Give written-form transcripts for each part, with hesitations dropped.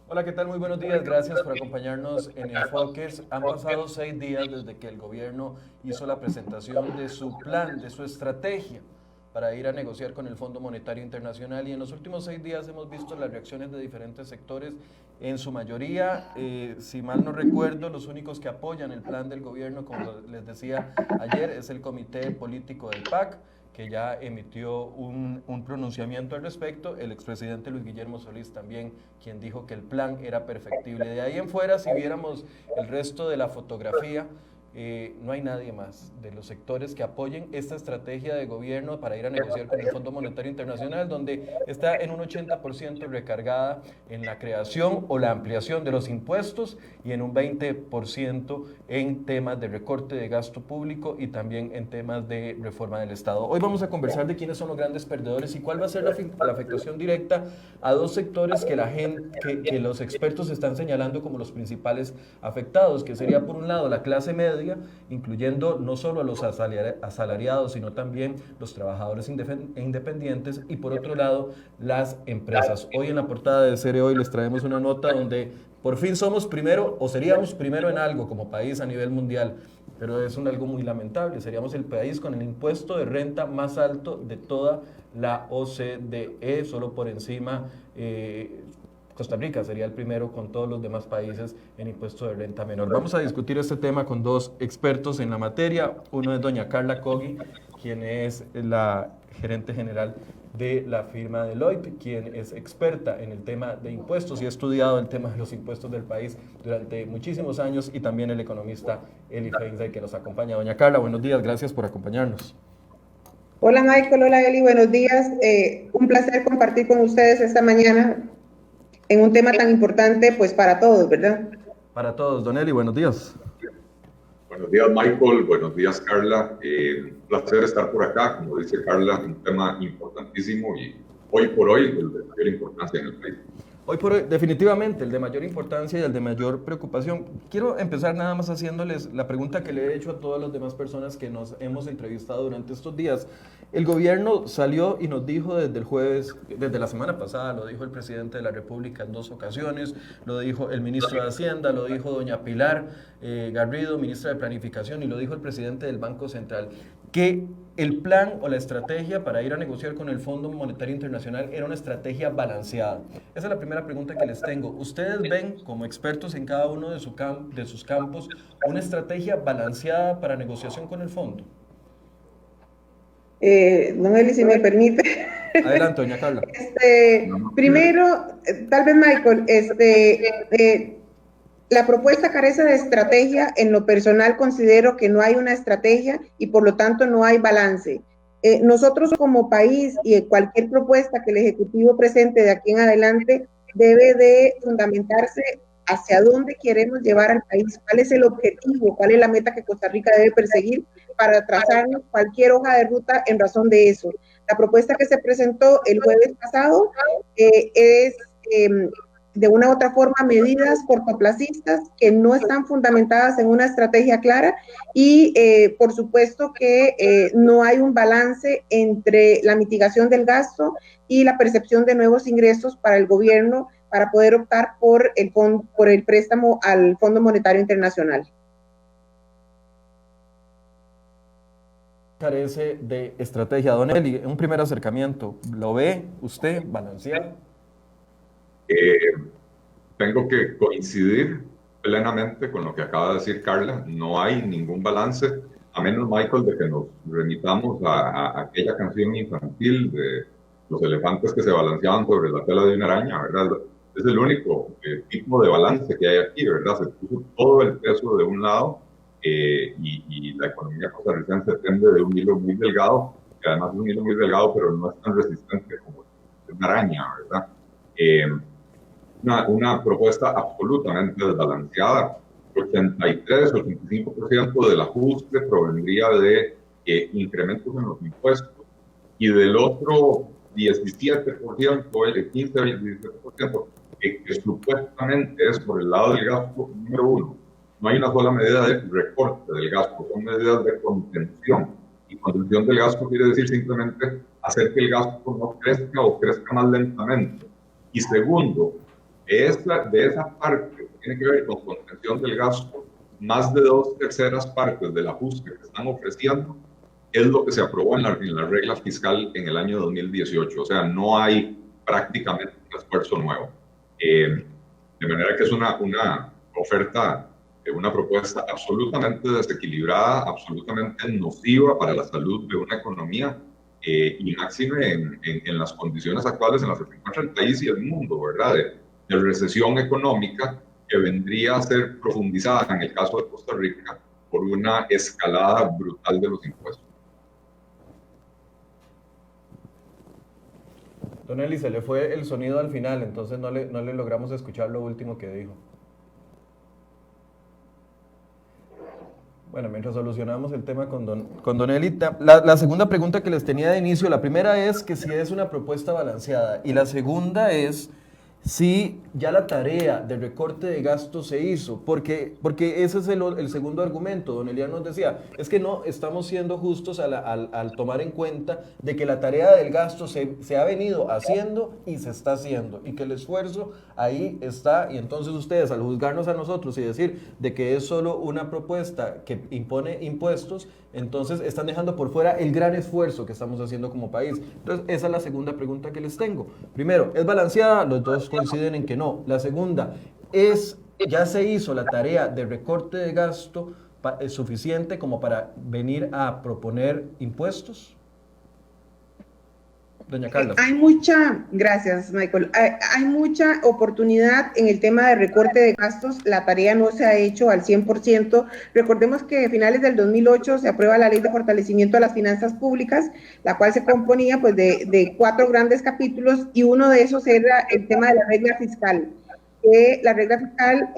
Hola, ¿qué tal? Muy buenos días. Gracias por acompañarnos en Enfoques. Han pasado 6 días desde que el gobierno hizo la presentación de su plan, de su estrategia para ir a negociar con el Fondo Monetario Internacional y en los últimos 6 días hemos visto las reacciones de diferentes sectores, en su mayoría, si mal no recuerdo, los únicos que apoyan el plan del gobierno, como les decía ayer, es el Comité Político del PAC, que ya emitió un pronunciamiento al respecto, el expresidente Luis Guillermo Solís también, quien dijo que el plan era perfectible. De ahí en fuera, si viéramos el resto de la fotografía, no hay nadie más de los sectores que apoyen esta estrategia de gobierno para ir a negociar con el Fondo Monetario Internacional, donde está en un 80% recargada en la creación o la ampliación de los impuestos y en un 20% en temas de recorte de gasto público y también en temas de reforma del Estado. Hoy vamos a conversar de quiénes son los grandes perdedores y cuál va a ser la afectación directa a dos sectores que los expertos están señalando como los principales afectados, que sería por un lado la clase media, incluyendo no solo a los asalariados, sino también los trabajadores independientes, y por otro lado las empresas. Hoy en la portada de Cere Hoy les traemos una nota donde por fin somos primero o seríamos primero en algo como país a nivel mundial, pero es algo muy lamentable. Seríamos el país con el impuesto de renta más alto de toda la OCDE, solo por encima Costa Rica sería el primero con todos los demás países en impuesto de renta menor. Vamos a discutir este tema con dos expertos en la materia. Uno es doña Carla Cogui, quien es la gerente general de la firma Deloitte, quien es experta en el tema de impuestos y ha estudiado el tema de los impuestos del país durante muchísimos años, y también el economista Eli Feinstein, que nos acompaña. Doña Carla, buenos días, gracias por acompañarnos. Hola Michael, hola Eli, buenos días. Un placer compartir con ustedes esta mañana en un tema tan importante pues para todos, ¿verdad? Para todos, don Eli, buenos días. Buenos días Michael, buenos días Carla. Un placer estar por acá, como dice Carla, un tema importantísimo y hoy por hoy el de mayor importancia en el país. Hoy por hoy, definitivamente, el de mayor importancia y el de mayor preocupación. Quiero empezar nada más haciéndoles la pregunta que le he hecho a todas las demás personas que nos hemos entrevistado durante estos días. El gobierno salió y nos dijo desde el jueves, desde la semana pasada, lo dijo el presidente de la República en 2 ocasiones, lo dijo el ministro de Hacienda, lo dijo doña Pilar Garrido, ministra de Planificación, y lo dijo el presidente del Banco Central, que el plan o la estrategia para ir a negociar con el Fondo Monetario Internacional era una estrategia balanceada. Esa es la primera pregunta que les tengo. ¿Ustedes ven, como expertos en cada uno de sus campos, una estrategia balanceada para negociación con el fondo? Don Eli, si me permite. Adelante, doña Carla. Primero, tal vez Michael, la propuesta carece de estrategia. En lo personal considero que no hay una estrategia y por lo tanto no hay balance. Nosotros como país y cualquier propuesta que el Ejecutivo presente de aquí en adelante debe de fundamentarse hacia dónde queremos llevar al país, cuál es el objetivo, cuál es la meta que Costa Rica debe perseguir para trazarnos cualquier hoja de ruta en razón de eso. La propuesta que se presentó el jueves pasado es de una u otra forma medidas cortoplacistas que no están fundamentadas en una estrategia clara y por supuesto que no hay un balance entre la mitigación del gasto y la percepción de nuevos ingresos para el gobierno para poder optar por el préstamo al Fondo Monetario Internacional. Carece de estrategia. Don Eli, un primer acercamiento, ¿lo ve usted balanceado? Tengo que coincidir plenamente con lo que acaba de decir Carla. No hay ningún balance, a menos, Michael, de que nos remitamos a aquella canción infantil de los elefantes que se balanceaban sobre la tela de una araña, ¿verdad? Es el único tipo de balance que hay aquí, ¿verdad? Se puso todo el peso de un lado y la economía costarricense depende de un hilo muy delgado, que además es un hilo muy delgado, pero no es tan resistente como una araña, ¿verdad? Una propuesta absolutamente desbalanceada. 83-85% del ajuste provendría de incrementos en los impuestos y del otro 17%, el 15-17%, que supuestamente es por el lado del gasto número uno. No hay una sola medida de recorte del gasto, son medidas de contención. Y contención del gasto quiere decir simplemente hacer que el gasto no crezca o crezca más lentamente. Y segundo, De esa parte que tiene que ver con contención del gasto, más de 2/3 partes del ajuste que están ofreciendo es lo que se aprobó en la regla fiscal en el año 2018. O sea, no hay prácticamente un esfuerzo nuevo. De manera que es una oferta, una propuesta absolutamente desequilibrada, absolutamente nociva para la salud de una economía y máxime en las condiciones actuales en las que se encuentra el país y el mundo, ¿verdad? De recesión económica que vendría a ser profundizada en el caso de Costa Rica por una escalada brutal de los impuestos. Don Eli, se le fue el sonido al final, entonces no le logramos escuchar lo último que dijo. Bueno, mientras solucionamos el tema con don Eli, la segunda pregunta que les tenía de inicio, la primera es que si es una propuesta balanceada y la segunda es si ya la tarea de recorte de gastos se hizo, porque ese es el segundo argumento. Don Elian nos decía, es que no estamos siendo justos al tomar en cuenta de que la tarea del gasto se ha venido haciendo y se está haciendo, y que el esfuerzo ahí está, y entonces ustedes al juzgarnos a nosotros y decir de que es solo una propuesta que impone impuestos, entonces están dejando por fuera el gran esfuerzo que estamos haciendo como país. Entonces esa es la segunda pregunta que les tengo. Primero, ¿es balanceada? Los dos coinciden en que no. La segunda, ¿ya se hizo la tarea de recorte de gasto suficiente como para venir a proponer impuestos? Doña Carla. Gracias, Michael. Hay mucha oportunidad en el tema de recorte de gastos. La tarea no se ha hecho al 100%. Recordemos que a finales del 2008 se aprueba la Ley de Fortalecimiento de las Finanzas Públicas, la cual se componía pues de 4 grandes capítulos, y uno de esos era el tema de la regla fiscal. La regla fiscal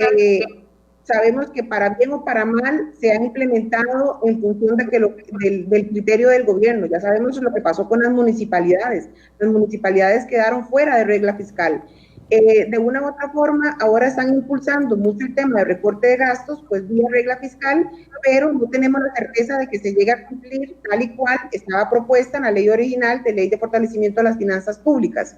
sabemos que para bien o para mal se han implementado en función del criterio del gobierno. Ya sabemos lo que pasó con las municipalidades. Las municipalidades quedaron fuera de regla fiscal. De una u otra forma, ahora están impulsando mucho el tema de recorte de gastos, pues vía regla fiscal, pero no tenemos la certeza de que se llegue a cumplir tal y cual estaba propuesta en la ley original de Ley de Fortalecimiento de las Finanzas Públicas.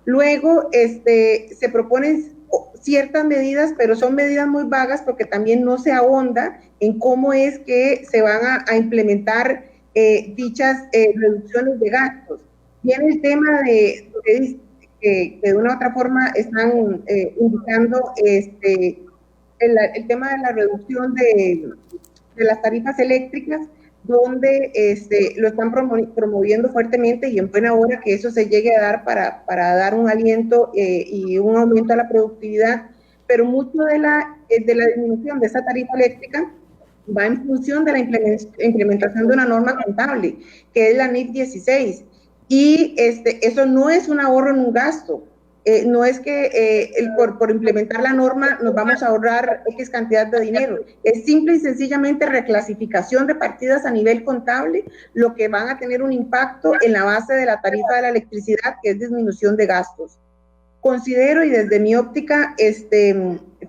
Luego, se proponen ciertas medidas, pero son medidas muy vagas porque también no se ahonda en cómo es que se van a implementar dichas reducciones de gastos. Viene el tema que de una u otra forma están indicando el tema de la reducción de las tarifas eléctricas, donde lo están promoviendo fuertemente, y en buena hora que eso se llegue a dar para dar un aliento y un aumento a la productividad, pero mucho de la disminución de esa tarifa eléctrica va en función de la implementación de una norma contable, que es la NIF 16, y eso no es un ahorro en un gasto. No es que por implementar la norma nos vamos a ahorrar X cantidad de dinero, es simple y sencillamente reclasificación de partidas a nivel contable, lo que van a tener un impacto en la base de la tarifa de la electricidad, que es disminución de gastos. Considero, y desde mi óptica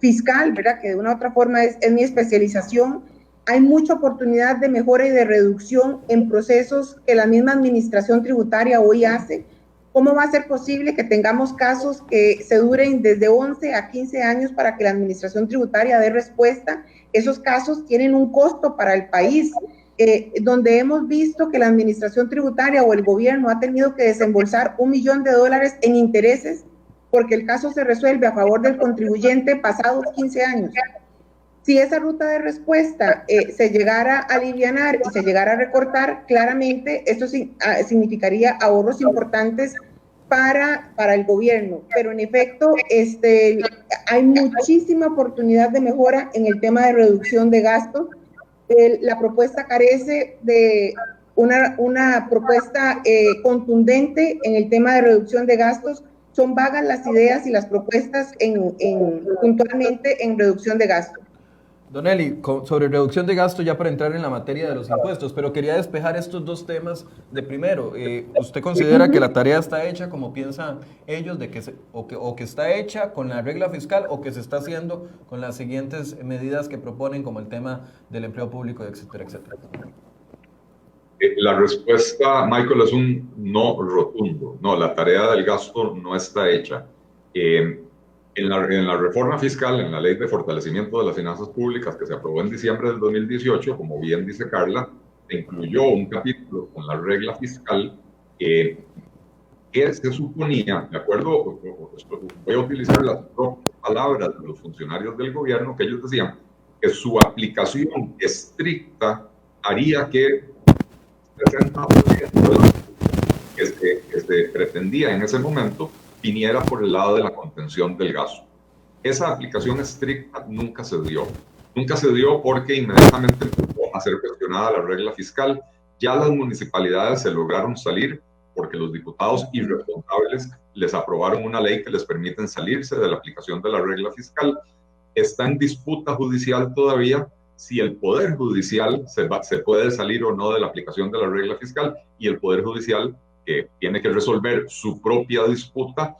fiscal, ¿verdad?, que de una u otra forma es mi especialización, hay mucha oportunidad de mejora y de reducción en procesos que la misma administración tributaria hoy hace. ¿Cómo va a ser posible que tengamos casos que se duren desde 11 a 15 años para que la administración tributaria dé respuesta? Esos casos tienen un costo para el país, donde hemos visto que la administración tributaria o el gobierno ha tenido que desembolsar $1 millón en intereses porque el caso se resuelve a favor del contribuyente pasados 15 años. Si esa ruta de respuesta se llegara a alivianar y se llegara a recortar, claramente esto significaría ahorros importantes para el gobierno. Pero en efecto, hay muchísima oportunidad de mejora en el tema de reducción de gastos. La propuesta carece de una propuesta contundente en el tema de reducción de gastos. Son vagas las ideas y las propuestas puntualmente en reducción de gastos. Don Eli, sobre reducción de gasto, ya para entrar en la materia de los impuestos, pero quería despejar estos dos temas de primero. ¿Usted considera que la tarea está hecha como piensan ellos, o que está hecha con la regla fiscal, o que se está haciendo con las siguientes medidas que proponen, como el tema del empleo público, etcétera, etcétera? La respuesta, Michael, es un no rotundo. No, la tarea del gasto no está hecha. En la reforma fiscal, en la Ley de Fortalecimiento de las Finanzas Públicas que se aprobó en diciembre del 2018, como bien dice Carla, se incluyó un capítulo con la regla fiscal que se suponía, de acuerdo, voy a utilizar las propias palabras de los funcionarios del gobierno, que ellos decían que su aplicación estricta haría que 60% que se pretendía en ese momento viniera por el lado de la contención del gasto. Esa aplicación estricta nunca se dio. Nunca se dio porque inmediatamente empezó a ser cuestionada la regla fiscal. Ya las municipalidades se lograron salir porque los diputados irresponsables les aprobaron una ley que les permite salirse de la aplicación de la regla fiscal. Está en disputa judicial todavía si el Poder Judicial se puede salir o no de la aplicación de la regla fiscal, y el Poder Judicial tiene que resolver su propia disputa.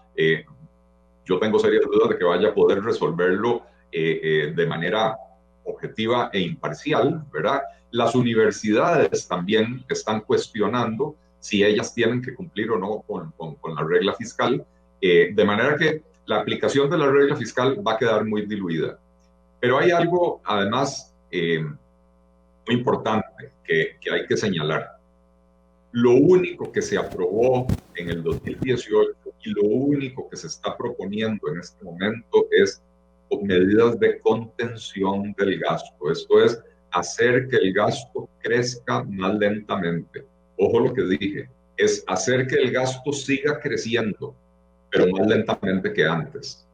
Yo tengo serias dudas de que vaya a poder resolverlo de manera objetiva e imparcial, ¿verdad? Las universidades también están cuestionando si ellas tienen que cumplir o no con la regla fiscal, de manera que la aplicación de la regla fiscal va a quedar muy diluida. Pero hay algo, además, muy importante que hay que señalar. Lo único que se aprobó en el 2018 y lo único que se está proponiendo en este momento es medidas de contención del gasto. Esto es hacer que el gasto crezca más lentamente. Ojo lo que dije, es hacer que el gasto siga creciendo, pero más lentamente que antes.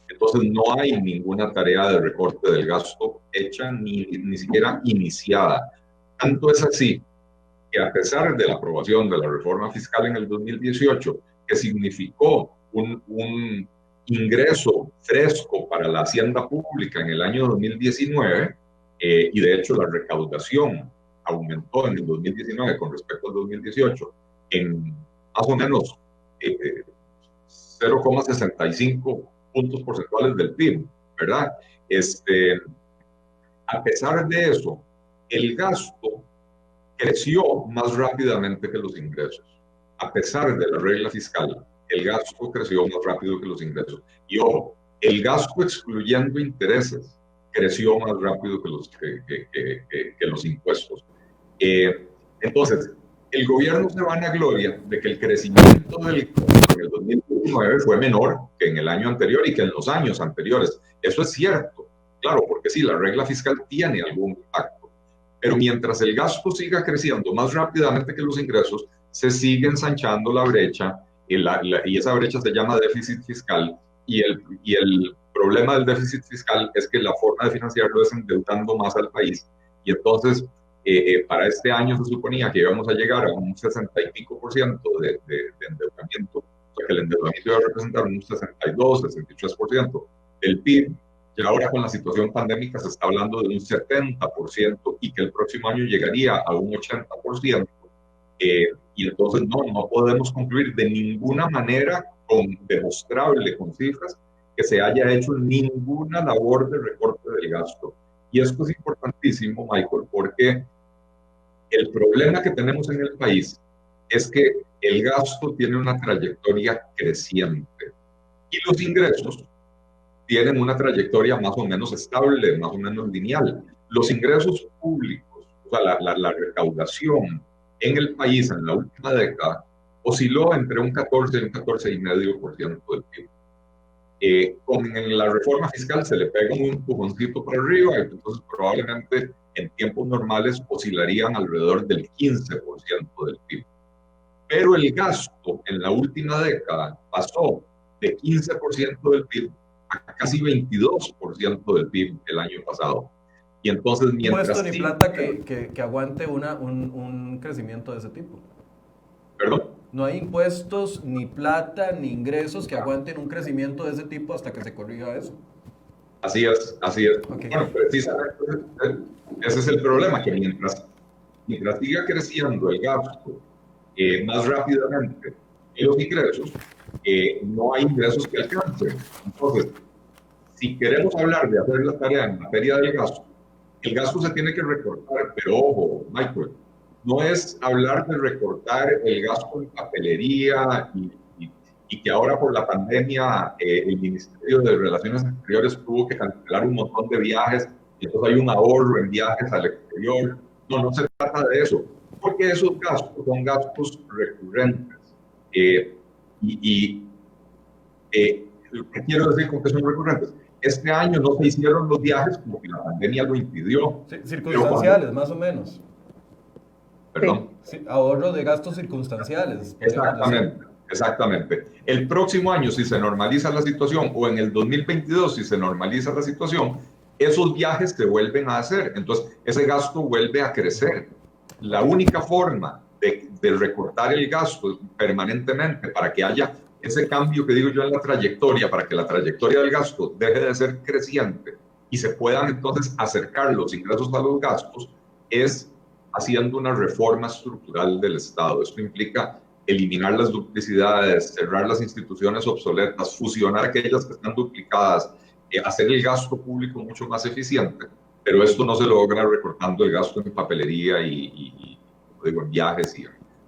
Entonces no hay ninguna tarea de recorte del gasto hecha ni siquiera iniciada. Tanto es así que a pesar de la aprobación de la reforma fiscal en el 2018, que significó un ingreso fresco para la hacienda pública en el año 2019, y de hecho la recaudación aumentó en el 2019 con respecto al 2018 en más o menos 0,65 puntos porcentuales del PIB, ¿verdad? A pesar de eso, el gasto creció más rápidamente que los ingresos. A pesar de la regla fiscal, el gasto creció más rápido que los ingresos. Y ojo, el gasto excluyendo intereses creció más rápido que los impuestos. Entonces, el gobierno se vanagloria de que el crecimiento del gasto en el 2019 fue menor que en el año anterior y que en los años anteriores. Eso es cierto, claro, porque sí, la regla fiscal tiene algún impacto. Pero mientras el gasto siga creciendo más rápidamente que los ingresos, se sigue ensanchando la brecha, y esa brecha se llama déficit fiscal, y el problema del déficit fiscal es que la forma de financiarlo es endeudando más al país, y entonces para este año se suponía que íbamos a llegar a un 60 y pico % de endeudamiento, o sea que el endeudamiento iba a representar un 62, 63% del PIB. Y ahora con la situación pandémica se está hablando de un 70% y que el próximo año llegaría a un 80%. Y entonces no podemos concluir de ninguna manera demostrable con cifras que se haya hecho ninguna labor de recorte del gasto. Y esto es importantísimo, Michael, porque el problema que tenemos en el país es que el gasto tiene una trayectoria creciente y los ingresos tienen una trayectoria más o menos estable, más o menos lineal. Los ingresos públicos, o sea, la recaudación en el país en la última década osciló entre un 14 y un 14,5% del PIB. Con la reforma fiscal se le pega un empujoncito para arriba, y entonces probablemente en tiempos normales oscilarían alrededor del 15% del PIB. Pero el gasto en la última década pasó de 15% del PIB a casi 22% del PIB el año pasado. Y entonces, mientras... ¿Puesto ni plata que aguante un crecimiento de ese tipo? ¿Perdón? No hay impuestos, ni plata, ni ingresos que aguanten un crecimiento de ese tipo hasta que se corrija eso. Así es, así es. Okay. Bueno, precisamente ese es el problema, que mientras siga creciendo el gasto más rápidamente que los ingresos, no hay ingresos que alcancen. Entonces, si queremos hablar de hacer la tarea en materia del gasto, el gasto se tiene que recortar, pero ojo, Michael, no es hablar de recortar el gasto en papelería y y que ahora por la pandemia el Ministerio de Relaciones Exteriores tuvo que cancelar un montón de viajes, y entonces hay un ahorro en viajes al exterior. No, no se trata de eso, porque esos gastos son gastos recurrentes. ¿Qué quiero decir con que son recurrentes? Este año no se hicieron los viajes como que la pandemia lo impidió. Sí, circunstanciales, más o menos. Perdón. Sí, ahorro de gastos circunstanciales. Exactamente, exactamente. El próximo año, si se normaliza la situación, o en el 2022, si se normaliza la situación, esos viajes se vuelven a hacer. Entonces, ese gasto vuelve a crecer. La única forma de recortar el gasto permanentemente para que haya ese cambio que digo yo en la trayectoria, para que la trayectoria del gasto deje de ser creciente y se puedan entonces acercar los ingresos a los gastos, es haciendo una reforma estructural del Estado. Esto implica eliminar las duplicidades, cerrar las instituciones obsoletas, fusionar aquellas que están duplicadas, hacer el gasto público mucho más eficiente, pero esto no se logra recortando el gasto en papelería y digo, en viajes y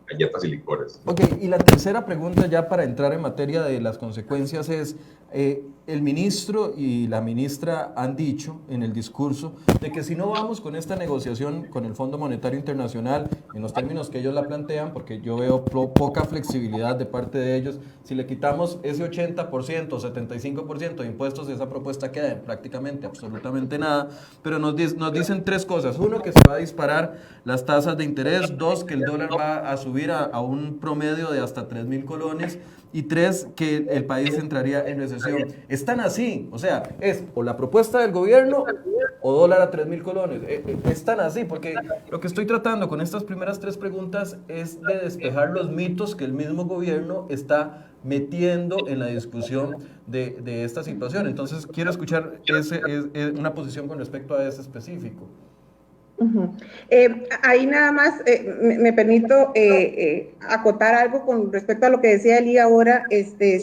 galletas y licores. Ok, y la tercera pregunta ya para entrar en materia de las consecuencias es, el ministro y la ministra han dicho en el discurso de que si no vamos con esta negociación con el Fondo Monetario Internacional en los términos que ellos la plantean, porque yo veo poca flexibilidad de parte de ellos, si le quitamos ese 80%, 75% de impuestos, esa propuesta queda en prácticamente absolutamente nada, pero nos dicen tres cosas. Uno, que se va a disparar las tasas de interés. Dos, que el dólar va a subir a un promedio de hasta 3.000 colones. Y tres, que el país entraría en recesión. Están así, o sea, es o la propuesta del gobierno o dólar a 3.000 colones. Están así, porque lo que estoy tratando con estas primeras tres preguntas es de despejar los mitos que el mismo gobierno está metiendo en la discusión de esta situación. Entonces, quiero escuchar una posición con respecto a ese específico. Ahí nada más me permito acotar algo con respecto a lo que decía Eli ahora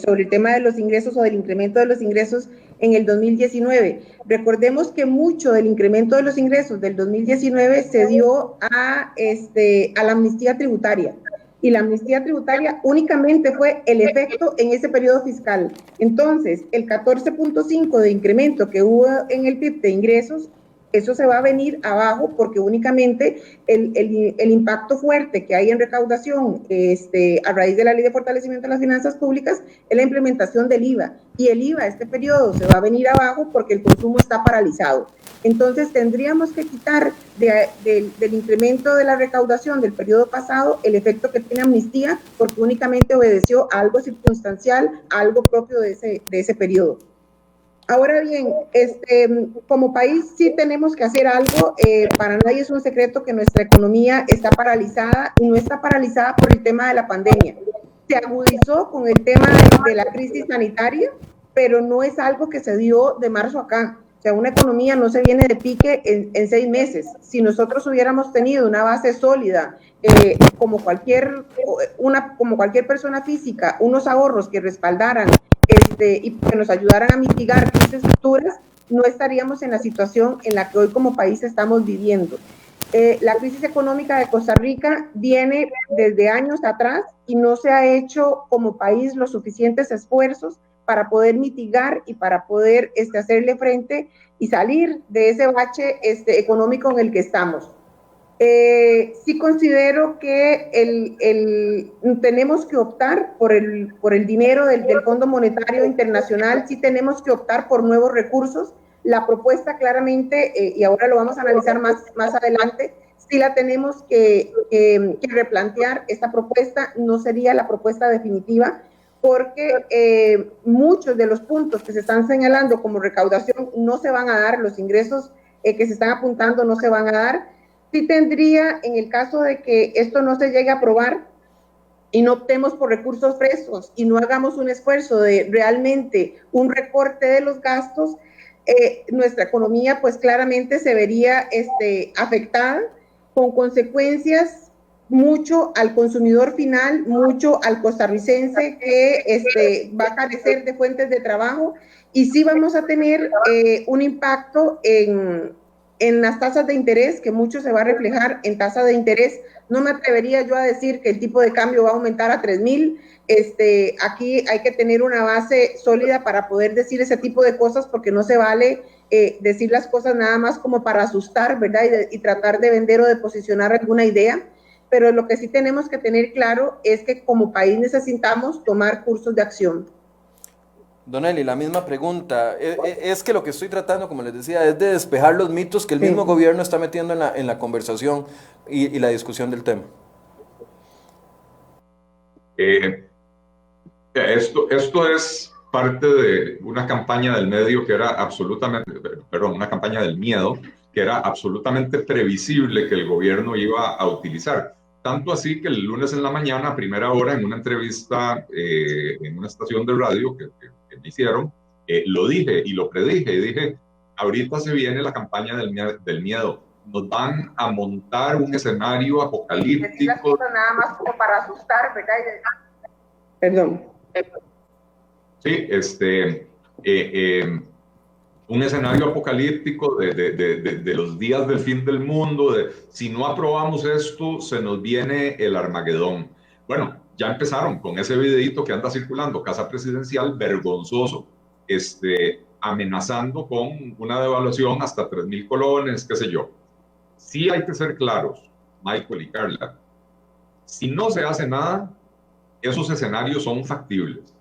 sobre el tema de los ingresos o del incremento de los ingresos en el 2019. Recordemos que mucho del incremento de los ingresos del 2019 se dio a la amnistía tributaria. Y la amnistía tributaria únicamente fue el efecto en ese periodo fiscal. Entonces, el 14.5 de incremento que hubo en el PIB de ingresos, eso se va a venir abajo porque únicamente el impacto fuerte que hay en recaudación a raíz de la Ley de Fortalecimiento de las Finanzas Públicas es la implementación del IVA. Y el IVA este periodo se va a venir abajo porque el consumo está paralizado. Entonces tendríamos que quitar del incremento de la recaudación del periodo pasado el efecto que tiene amnistía porque únicamente obedeció a algo circunstancial, a algo propio de ese periodo. Ahora bien, como país sí tenemos que hacer algo. Para nadie es un secreto que nuestra economía está paralizada y no está paralizada por el tema de la pandemia. Se agudizó con el tema de la crisis sanitaria, pero no es algo que se dio de marzo acá. O sea, una economía no se viene de pique en 6 meses. Si nosotros hubiéramos tenido una base sólida, como cualquier persona física, unos ahorros que respaldaran y que nos ayudaran a mitigar crisis futuras, no estaríamos en la situación en la que hoy como país estamos viviendo. La crisis económica de Costa Rica viene desde años atrás y no se ha hecho como país los suficientes esfuerzos para poder mitigar y para poder hacerle frente y salir de ese bache económico en el que estamos. Sí considero que tenemos que optar por el dinero del Fondo Monetario Internacional, sí tenemos que optar por nuevos recursos. La propuesta claramente, y ahora lo vamos a analizar más adelante, sí la tenemos que replantear. Esta propuesta no sería la propuesta definitiva, porque muchos de los puntos que se están señalando como recaudación no se van a dar, los ingresos que se están apuntando no se van a dar. Sí tendría, en el caso de que esto no se llegue a aprobar y no optemos por recursos frescos y no hagamos un esfuerzo de realmente un recorte de los gastos, nuestra economía pues claramente se vería afectada, con consecuencias mucho al consumidor final, mucho al costarricense que va a carecer de fuentes de trabajo, y sí vamos a tener un impacto en en las tasas de interés, que mucho se va a reflejar en tasa de interés. No me atrevería yo a decir que el tipo de cambio va a aumentar a 3.000. Aquí hay que tener una base sólida para poder decir ese tipo de cosas, porque no se vale decir las cosas nada más como para asustar, ¿verdad? Y tratar de vender o de posicionar alguna idea. Pero lo que sí tenemos que tener claro es que como país necesitamos tomar cursos de acción. Don Eli, la misma pregunta. Es que lo que estoy tratando, como les decía, es de despejar los mitos que el mismo gobierno está metiendo en la conversación y la discusión del tema. Esto es parte de una campaña del medio que era absolutamente, perdón, una campaña del miedo que era absolutamente previsible que el gobierno iba a utilizar. Tanto así que el lunes en la mañana, a primera hora, en una entrevista en una estación de radio que me hicieron, lo dije y lo predije. Y dije, ahorita se viene la campaña del miedo. Nos van a montar un escenario apocalíptico. Nada más como para asustar, ¿verdad? Perdón. Sí, un escenario apocalíptico de los días del fin del mundo, de si no aprobamos esto, se nos viene el Armagedón. Bueno, ya empezaron con ese videito que anda circulando, Casa Presidencial, vergonzoso, amenazando con una devaluación hasta 3.000 colones, qué sé yo. Sí hay que ser claros, Michael y Carla, si no se hace nada, esos escenarios son factibles,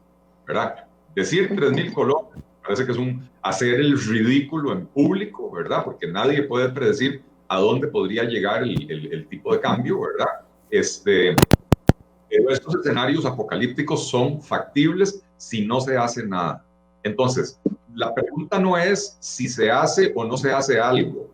¿verdad? Decir 3.000 colones parece que es hacer el ridículo en público, ¿verdad? Porque nadie puede predecir a dónde podría llegar el tipo de cambio, ¿verdad? Pero estos escenarios apocalípticos son factibles si no se hace nada. Entonces, la pregunta no es si se hace o no se hace algo.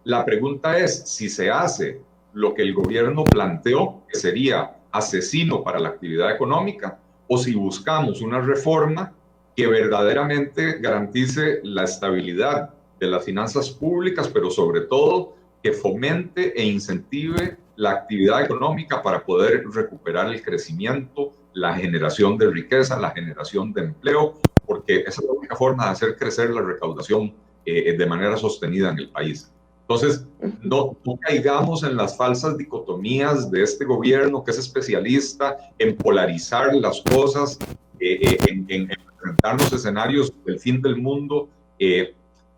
La pregunta es si se hace lo que el gobierno planteó, que sería asesino para la actividad económica, o si buscamos una reforma que verdaderamente garantice la estabilidad de las finanzas públicas, pero sobre todo que fomente e incentive la actividad económica para poder recuperar el crecimiento, la generación de riqueza, la generación de empleo, porque esa es la única forma de hacer crecer la recaudación de manera sostenida en el país. Entonces, no caigamos en las falsas dicotomías de este gobierno que es especialista en polarizar las cosas, en presentarnos escenarios del fin del mundo.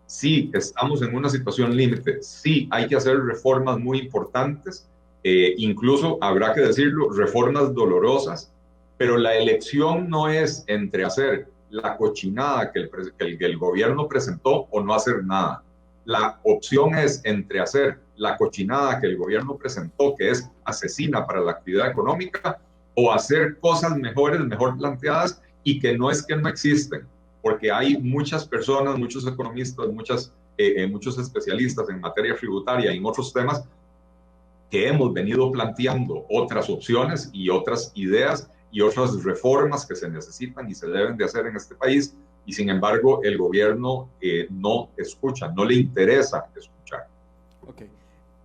Sí, estamos en una situación límite, sí, hay que hacer reformas muy importantes, incluso habrá que decirlo, reformas dolorosas, pero la elección no es entre hacer la cochinada que el gobierno presentó o no hacer nada. La opción es entre hacer la cochinada que el gobierno presentó, que es asesina para la actividad económica, o hacer cosas mejores, mejor planteadas y que no es que no existen, porque hay muchas personas, muchos economistas, muchos especialistas en materia tributaria y en otros temas que hemos venido planteando otras opciones y otras ideas y otras reformas que se necesitan y se deben de hacer en este país, y sin embargo el gobierno no escucha, no le interesa escuchar. Ok.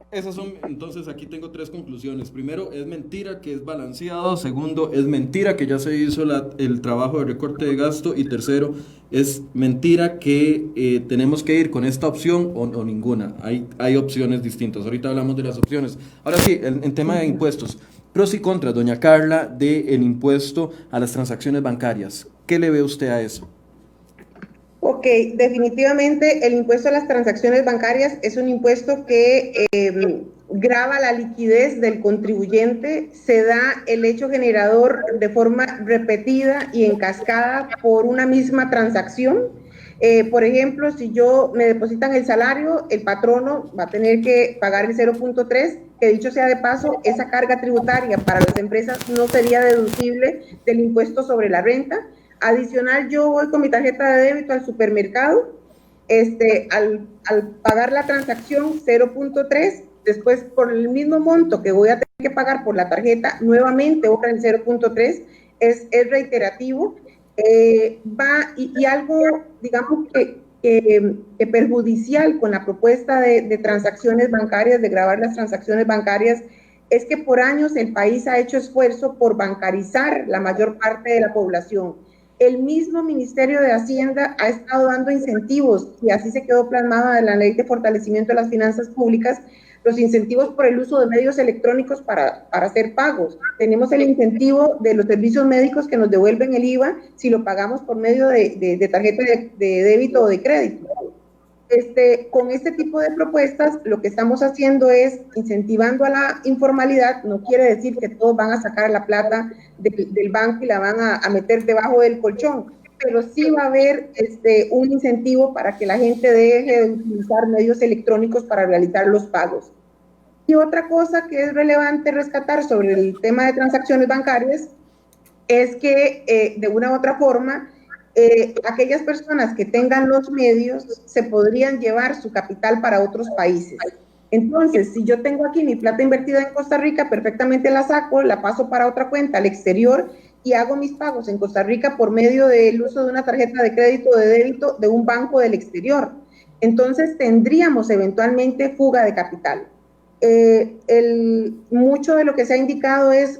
Esas son, entonces aquí tengo tres conclusiones. Primero, es mentira que es balanceado. Segundo, es mentira que ya se hizo el trabajo de recorte de gasto. Y tercero, es mentira que tenemos que ir con esta opción o ninguna. Hay opciones distintas. Ahorita hablamos de las opciones. Ahora sí, en tema de impuestos. Pros y contras, doña Carla, del impuesto a las transacciones bancarias. ¿Qué le ve usted a eso? Ok, definitivamente el impuesto a las transacciones bancarias es un impuesto que grava la liquidez del contribuyente, se da el hecho generador de forma repetida y en cascada por una misma transacción. Por ejemplo, si yo me depositan el salario, el patrono va a tener que pagar el 0.3, que dicho sea de paso, esa carga tributaria para las empresas no sería deducible del impuesto sobre la renta. Adicional, yo voy con mi tarjeta de débito al supermercado, al pagar la transacción 0.3, después por el mismo monto que voy a tener que pagar por la tarjeta, nuevamente otra en 0.3, es reiterativo, y algo, digamos, que perjudicial con la propuesta de transacciones bancarias, de gravar las transacciones bancarias, es que por años el país ha hecho esfuerzo por bancarizar la mayor parte de la población. El mismo Ministerio de Hacienda ha estado dando incentivos, y así se quedó plasmada en la Ley de Fortalecimiento de las Finanzas Públicas, los incentivos por el uso de medios electrónicos para hacer pagos. Tenemos el incentivo de los servicios médicos que nos devuelven el IVA si lo pagamos por medio de tarjeta de débito o de crédito. Con este tipo de propuestas, lo que estamos haciendo es incentivando a la informalidad. No quiere decir que todos van a sacar la plata del banco y la van a meter debajo del colchón, pero sí va a haber un incentivo para que la gente deje de utilizar medios electrónicos para realizar los pagos. Y otra cosa que es relevante rescatar sobre el tema de transacciones bancarias es que de una u otra forma aquellas personas que tengan los medios se podrían llevar su capital para otros países. Entonces, si yo tengo aquí mi plata invertida en Costa Rica, perfectamente la saco, la paso para otra cuenta al exterior y hago mis pagos en Costa Rica por medio del uso de una tarjeta de crédito o de débito de un banco del exterior. Entonces, tendríamos eventualmente fuga de capital. Mucho de lo que se ha indicado es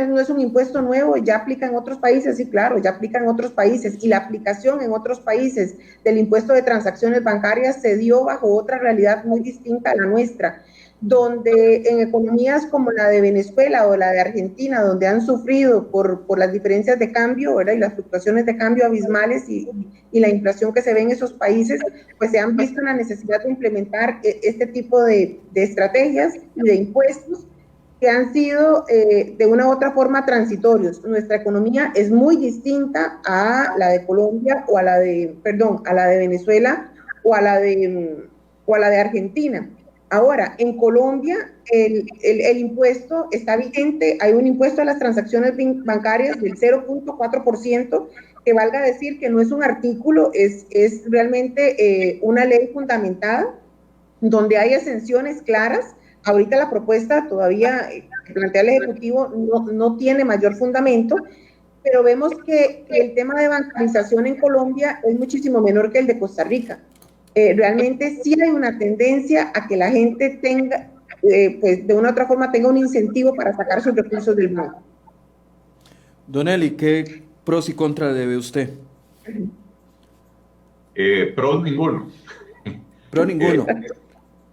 no es un impuesto nuevo, ya aplica en otros países, sí, claro, ya aplica en otros países, y la aplicación en otros países del impuesto de transacciones bancarias se dio bajo otra realidad muy distinta a la nuestra, donde en economías como la de Venezuela o la de Argentina, donde han sufrido por las diferencias de cambio, ¿verdad? Y las fluctuaciones de cambio abismales y la inflación que se ve en esos países, pues se han visto la necesidad de implementar este tipo de estrategias y de impuestos que han sido de una u otra forma transitorios. Nuestra economía es muy distinta a la de Colombia o a la de Venezuela o a la de Argentina. Ahora, en Colombia el impuesto está vigente, hay un impuesto a las transacciones bancarias del 0.4%, que valga decir que no es un artículo, es realmente una ley fundamentada, donde hay exenciones claras. Ahorita la propuesta todavía que plantea el Ejecutivo no tiene mayor fundamento, pero vemos que el tema de bancarización en Colombia es muchísimo menor que el de Costa Rica. Realmente sí hay una tendencia a que la gente tenga, pues de una u otra forma, tenga un incentivo para sacar sus recursos del banco. Don Eli, ¿qué pros y contras le ve usted? Pros ninguno. Pro ninguno.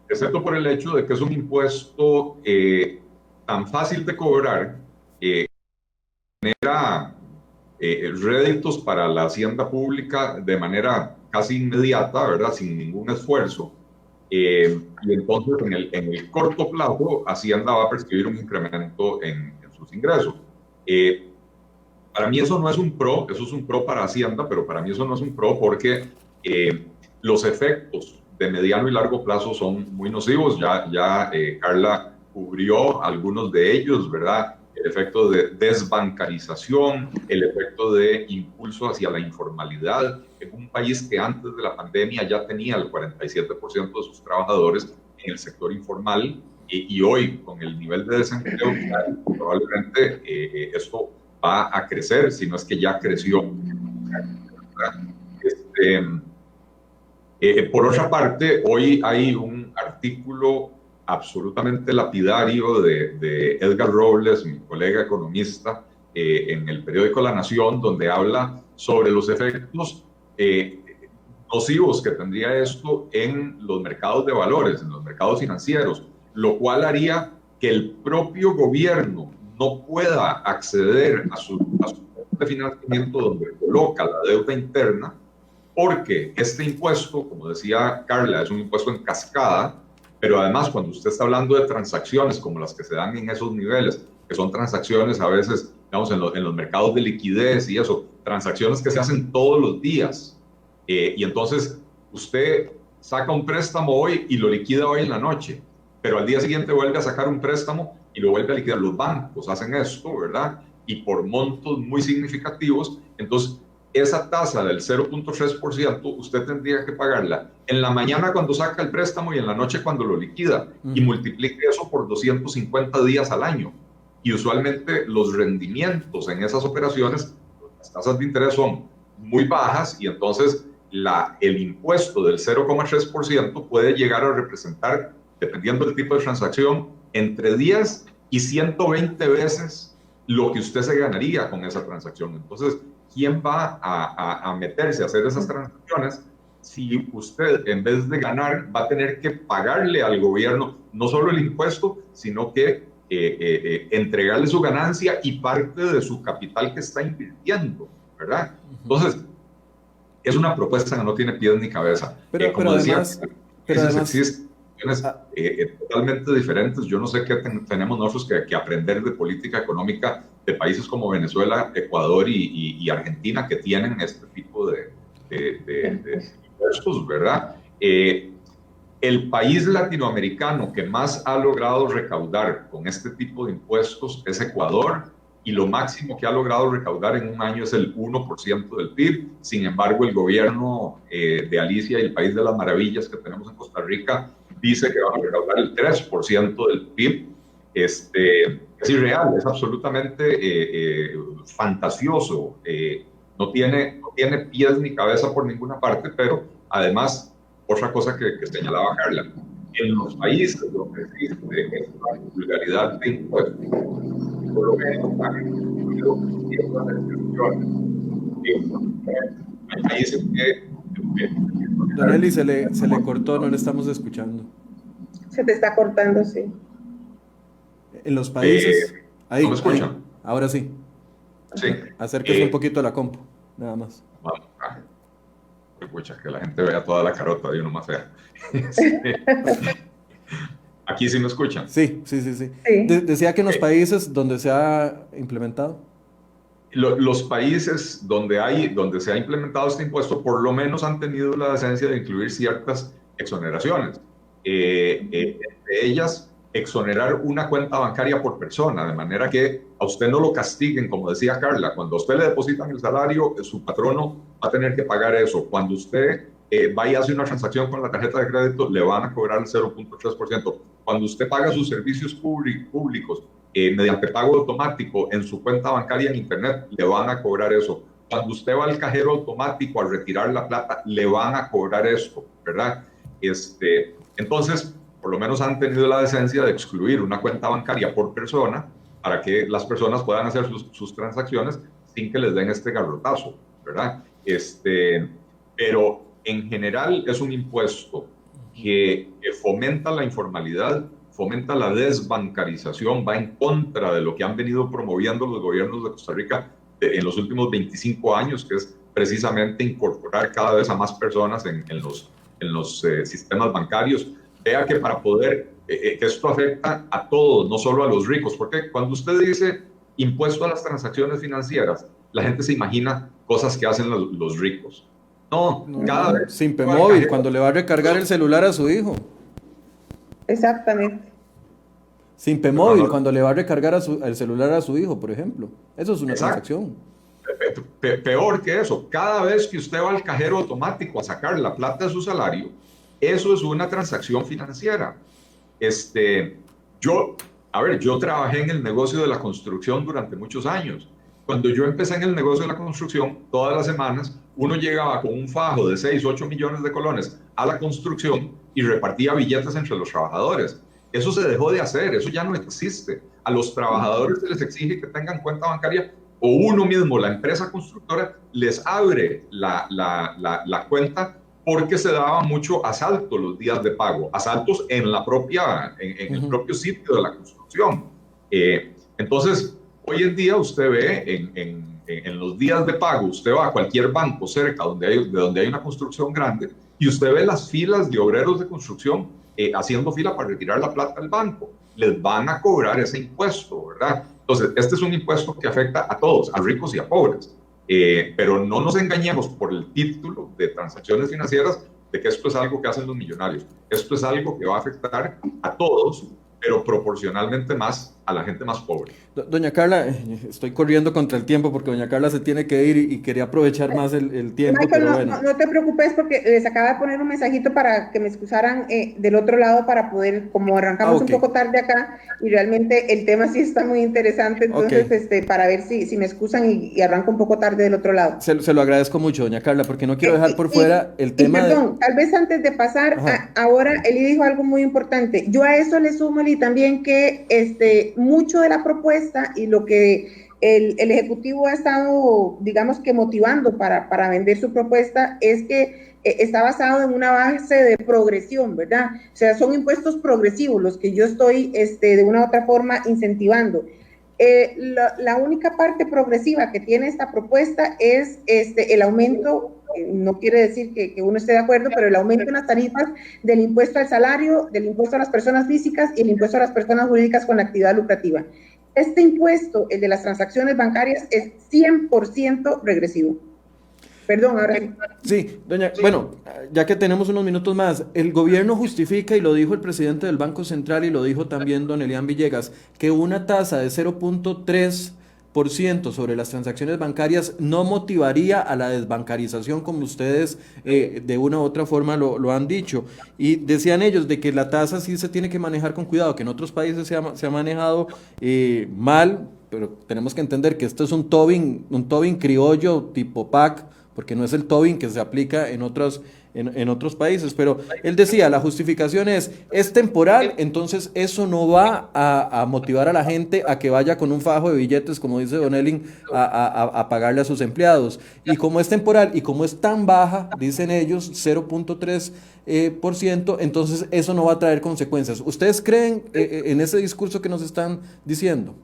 Excepto por el hecho de que es un impuesto tan fácil de cobrar, genera réditos para la hacienda pública de manera casi inmediata, ¿verdad? Sin ningún esfuerzo. Y entonces en el corto plazo, Hacienda va a percibir un incremento en sus ingresos. Para mí eso no es un pro, eso es un pro para Hacienda, pero para mí eso no es un pro porque los efectos de mediano y largo plazo son muy nocivos. Ya Carla cubrió algunos de ellos, ¿verdad? El efecto de desbancarización, el efecto de impulso hacia la informalidad. En un país que antes de la pandemia ya tenía el 47% de sus trabajadores en el sector informal, y hoy con el nivel de desempleo, probablemente esto va a crecer, si no es que ya creció. Por otra parte, hoy hay un artículo absolutamente lapidario de Edgar Robles, mi colega economista, en el periódico La Nación, donde habla sobre los efectos nocivos que tendría esto en los mercados de valores, en los mercados financieros, lo cual haría que el propio gobierno no pueda acceder a su de financiamiento donde coloca la deuda interna, porque este impuesto, como decía Carla, es un impuesto en cascada, pero además cuando usted está hablando de transacciones como las que se dan en esos niveles, que son transacciones a veces, digamos, en los mercados de liquidez y eso, transacciones que se hacen todos los días, y entonces usted saca un préstamo hoy y lo liquida hoy en la noche, pero al día siguiente vuelve a sacar un préstamo y lo vuelve a liquidar. Los bancos hacen esto, ¿verdad? Y por montos muy significativos. Entonces, esa tasa del 0.3%, usted tendría que pagarla en la mañana cuando saca el préstamo y en la noche cuando lo liquida, y multiplique eso por 250 días al año. Y usualmente los rendimientos en esas operaciones, las tasas de interés son muy bajas, y entonces el impuesto del 0.3% puede llegar a representar, dependiendo del tipo de transacción, entre 10 y 120 veces lo que usted se ganaría con esa transacción. Entonces, ¿quién va a meterse a hacer esas transacciones si usted, en vez de ganar, va a tener que pagarle al gobierno no solo el impuesto, sino que entregarle su ganancia y parte de su capital que está invirtiendo, ¿verdad? Entonces, es una propuesta que no tiene pies ni cabeza. Como decía, existen totalmente diferentes. Yo no sé qué tenemos nosotros que aprender de política económica de países como Venezuela, Ecuador y Argentina, que tienen este tipo de impuestos, ¿verdad? El país latinoamericano que más ha logrado recaudar con este tipo de impuestos es Ecuador, y lo máximo que ha logrado recaudar en un año es el 1% del PIB. Sin embargo, el gobierno de Alicia y el País de las Maravillas que tenemos en Costa Rica dice que van a recaudar el 3% del PIB. Es irreal, es absolutamente fantasioso, no tiene pies ni cabeza por ninguna parte, pero además, otra cosa que señalaba Carla, en los países donde existe esta vulgaridad de impuestos, por lo menos hay países que... Don Eli, se le cortó, no le estamos escuchando. Se te está cortando, sí. En los países... ahí, ¿no me escuchan? Ahí, ahora sí. Sí. Acérquese un poquito a la compu, nada más. Vamos, escucha, que la gente vea toda la carota de uno más fea. ¿Aquí sí me escuchan? Sí. Decía que en los países donde se ha implementado. Los países donde se ha implementado este impuesto por lo menos han tenido la decencia de incluir ciertas exoneraciones. Entre ellas, exonerar una cuenta bancaria por persona, de manera que a usted no lo castiguen, como decía Carla. Cuando a usted le depositan el salario, su patrono va a tener que pagar eso. Cuando usted va y hace una transacción con la tarjeta de crédito, le van a cobrar el 0.3%. Cuando usted paga sus servicios públicos mediante pago automático en su cuenta bancaria en Internet, le van a cobrar eso. Cuando usted va al cajero automático a retirar la plata, le van a cobrar eso, ¿verdad? Entonces, por lo menos han tenido la decencia de excluir una cuenta bancaria por persona para que las personas puedan hacer sus transacciones sin que les den este garrotazo, ¿verdad? Pero en general es un impuesto que fomenta la informalidad, fomenta la desbancarización, va en contra de lo que han venido promoviendo los gobiernos de Costa Rica en los últimos 25 años, que es precisamente incorporar cada vez a más personas en los sistemas bancarios. Vea que para poder, que esto afecta a todos, no solo a los ricos, porque cuando usted dice impuesto a las transacciones financieras, la gente se imagina cosas que hacen los ricos. No, cada vez... Simpemóvil, cuando le va a recargar el celular a su hijo. Exactamente. Simpemóvil, cuando le va a recargar el celular a su hijo, por ejemplo. Eso es una transacción. Peor que eso, cada vez que usted va al cajero automático a sacar la plata de su salario, eso es una transacción financiera. Yo trabajé en el negocio de la construcción durante muchos años. Cuando yo empecé en el negocio de la construcción, todas las semanas uno llegaba con un fajo de 6, 8 millones de colones a la construcción y repartía billetes entre los trabajadores. Eso se dejó de hacer, eso ya no existe. A los trabajadores se les exige que tengan cuenta bancaria, o uno mismo, la empresa constructora, les abre la cuenta, porque se daba mucho asalto los días de pago, asaltos en el propio sitio de la construcción. Entonces, hoy en día usted ve en los días de pago, usted va a cualquier banco cerca de donde hay una construcción grande y usted ve las filas de obreros de construcción haciendo fila para retirar la plata del banco. Les van a cobrar ese impuesto, ¿verdad? Entonces, este es un impuesto que afecta a todos, a ricos y a pobres. Pero no nos engañemos por el título de transacciones financieras de que esto es algo que hacen los millonarios. Esto es algo que va a afectar a todos, pero proporcionalmente más a la gente más pobre. Doña Carla, estoy corriendo contra el tiempo porque doña Carla se tiene que ir y quería aprovechar más el tiempo. Michael, pero bueno. no te preocupes porque les acaba de poner un mensajito para que me excusaran del otro lado para poder, como arrancamos un poco tarde acá y realmente el tema sí está muy interesante, entonces para ver si me excusan y arranco un poco tarde del otro lado. Se lo agradezco mucho, doña Carla, porque no quiero dejar por fuera el tema perdón, tal vez antes de pasar, ahora Eli dijo algo muy importante. Yo a eso le sumo, Eli, también que mucho de la propuesta y lo que el Ejecutivo ha estado, digamos que motivando para vender su propuesta, es que está basado en una base de progresión, ¿verdad? O sea, son impuestos progresivos los que yo estoy de una u otra forma incentivando. La única parte progresiva que tiene esta propuesta es el aumento, no quiere decir que uno esté de acuerdo, pero el aumento en las tarifas del impuesto al salario, del impuesto a las personas físicas y el impuesto a las personas jurídicas con actividad lucrativa. Este impuesto, el de las transacciones bancarias, es 100% regresivo. Perdón, ahora sí. Sí, doña, bueno, ya que tenemos unos minutos más, el gobierno justifica, y lo dijo el presidente del Banco Central y lo dijo también don Elian Villegas, que una tasa de 0.3% sobre las transacciones bancarias no motivaría a la desbancarización, como ustedes de una u otra forma lo han dicho. Y decían ellos de que la tasa sí se tiene que manejar con cuidado, que en otros países se ha manejado mal, pero tenemos que entender que esto es un Tobin criollo tipo PAC, porque no es el Tobin que se aplica en otros países, pero él decía, la justificación es temporal, entonces eso no va a motivar a la gente a que vaya con un fajo de billetes, como dice don Elin, a pagarle a sus empleados. Y como es temporal y como es tan baja, dicen ellos, 0.3%, entonces eso no va a traer consecuencias. ¿Ustedes creen en ese discurso que nos están diciendo?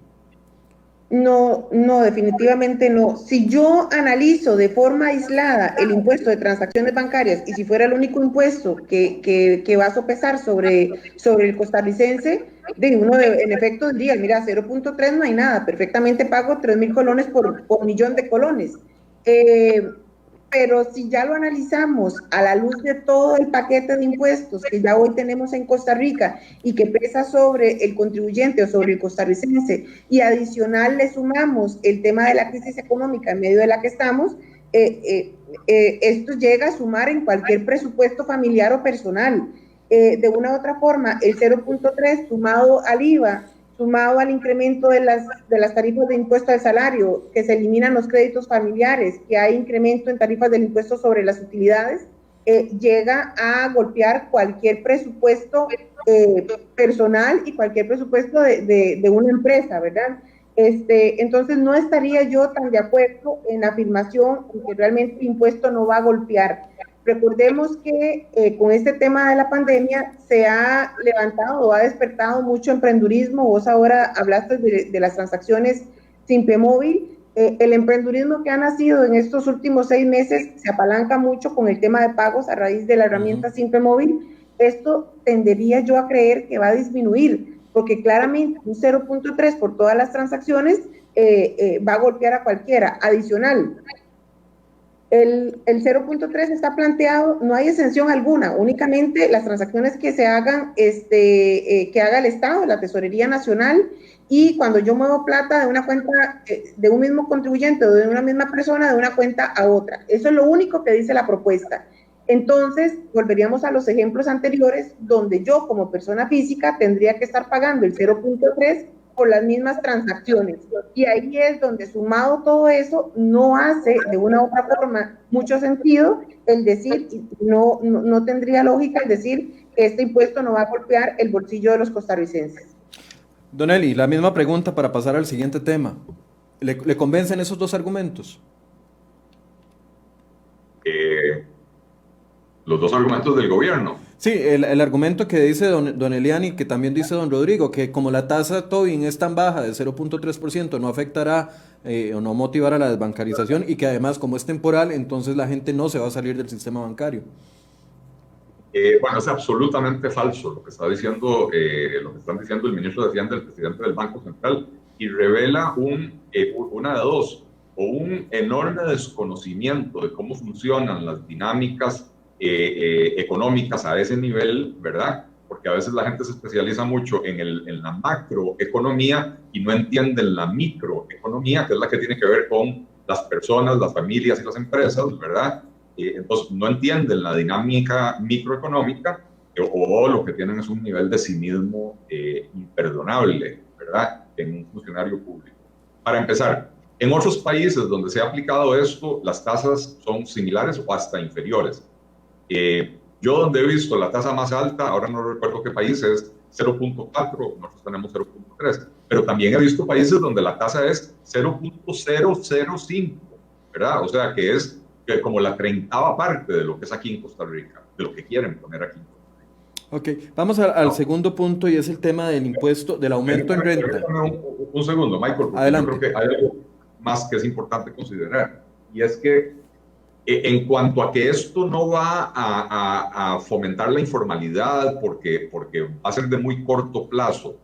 No, definitivamente no. Si yo analizo de forma aislada el impuesto de transacciones bancarias y si fuera el único impuesto que va a sopesar sobre el costarricense, en efecto diría, mira, 0.3 no hay nada, perfectamente pago 3.000 colones por millón de colones. Pero si ya lo analizamos a la luz de todo el paquete de impuestos que ya hoy tenemos en Costa Rica y que pesa sobre el contribuyente o sobre el costarricense, y adicional le sumamos el tema de la crisis económica en medio de la que estamos, esto llega a sumar en cualquier presupuesto familiar o personal. De una u otra forma, el 0.3 sumado al IVA, sumado al incremento de las tarifas de impuesto al salario, que se eliminan los créditos familiares, que hay incremento en tarifas del impuesto sobre las utilidades, llega a golpear cualquier presupuesto personal y cualquier presupuesto de una empresa, ¿verdad? Entonces no estaría yo tan de acuerdo en la afirmación en que realmente el impuesto no va a golpear. Recordemos que con este tema de la pandemia se ha levantado o ha despertado mucho emprendurismo. Vos ahora hablaste de las transacciones Simpe Móvil. El emprendurismo que ha nacido en estos últimos 6 meses se apalanca mucho con el tema de pagos a raíz de la herramienta Simpe Móvil. Esto tendería yo a creer que va a disminuir, porque claramente un 0.3 por todas las transacciones va a golpear a cualquiera. Adicional, el 0.3 está planteado, no hay exención alguna, únicamente las transacciones que se hagan, que haga el Estado, la Tesorería Nacional, y cuando yo muevo plata de una cuenta de un mismo contribuyente o de una misma persona, de una cuenta a otra. Eso es lo único que dice la propuesta. Entonces, volveríamos a los ejemplos anteriores, donde yo como persona física tendría que estar pagando el 0.3 por las mismas transacciones. Y ahí es donde, sumado todo eso, no hace de una u otra forma mucho sentido el decir, no tendría lógica el decir que este impuesto no va a golpear el bolsillo de los costarricenses. Don Eli, la misma pregunta para pasar al siguiente tema. ¿Le convencen esos dos argumentos? Los dos argumentos del gobierno. Sí, el argumento que dice don Elian y que también dice don Rodrigo, que como la tasa Tobin es tan baja de 0.3%, no afectará o no motivará la desbancarización, y que además como es temporal, entonces la gente no se va a salir del sistema bancario. Bueno, es absolutamente falso lo que está diciendo, lo que están diciendo el ministro de Hacienda, el presidente del Banco Central, y revela una de dos, o un enorme desconocimiento de cómo funcionan las dinámicas económicas a ese nivel, ¿verdad? Porque a veces la gente se especializa mucho en la macroeconomía y no entiende la microeconomía, que es la que tiene que ver con las personas, las familias y las empresas, ¿verdad? Entonces no entienden la dinámica microeconómica, o lo que tienen es un nivel de cinismo imperdonable, ¿verdad? En un funcionario público. Para empezar, en otros países donde se ha aplicado esto, las tasas son similares o hasta inferiores. Yo donde he visto la tasa más alta, ahora no recuerdo qué país, es 0.4, nosotros tenemos 0.3. pero también he visto países donde la tasa es 0.005, ¿verdad? O sea, que es como la 30ª parte de lo que es aquí en Costa Rica, de lo que quieren poner aquí. Ok, vamos al segundo punto y es el tema del impuesto, del aumento en renta. Un segundo, Michael, porque Adelante. yo creo que hay algo más que es importante considerar, y es que en cuanto a que esto no va a fomentar la informalidad porque va a ser de muy corto plazo,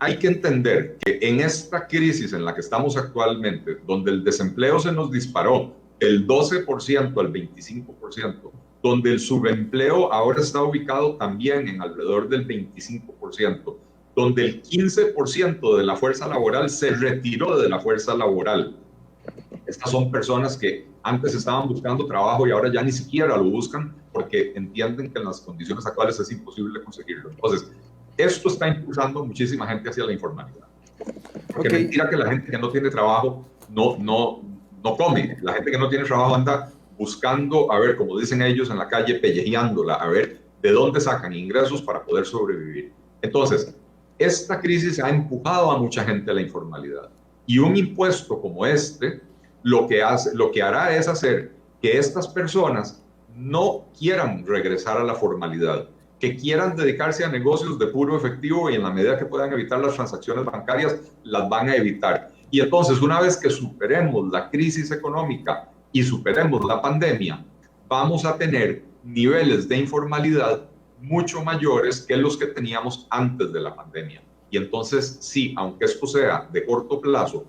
hay que entender que en esta crisis en la que estamos actualmente, donde el desempleo se nos disparó del 12% al 25%, donde el subempleo ahora está ubicado también en alrededor del 25%, donde el 15% de la fuerza laboral se retiró de la fuerza laboral. Estas son personas que antes estaban buscando trabajo y ahora ya ni siquiera lo buscan porque entienden que en las condiciones actuales es imposible conseguirlo. Entonces, esto está impulsando muchísima gente hacia la informalidad. Porque es mentira que la gente que no tiene trabajo no come. La gente que no tiene trabajo anda buscando, a ver, como dicen ellos en la calle, pellejeándola, a ver de dónde sacan ingresos para poder sobrevivir. Entonces, esta crisis ha empujado a mucha gente a la informalidad. Y un impuesto como este, lo que hará es hacer que estas personas no quieran regresar a la formalidad, que quieran dedicarse a negocios de puro efectivo y en la medida que puedan evitar las transacciones bancarias, las van a evitar. Y entonces, una vez que superemos la crisis económica y superemos la pandemia, vamos a tener niveles de informalidad mucho mayores que los que teníamos antes de la pandemia. Y entonces, sí, aunque esto sea de corto plazo,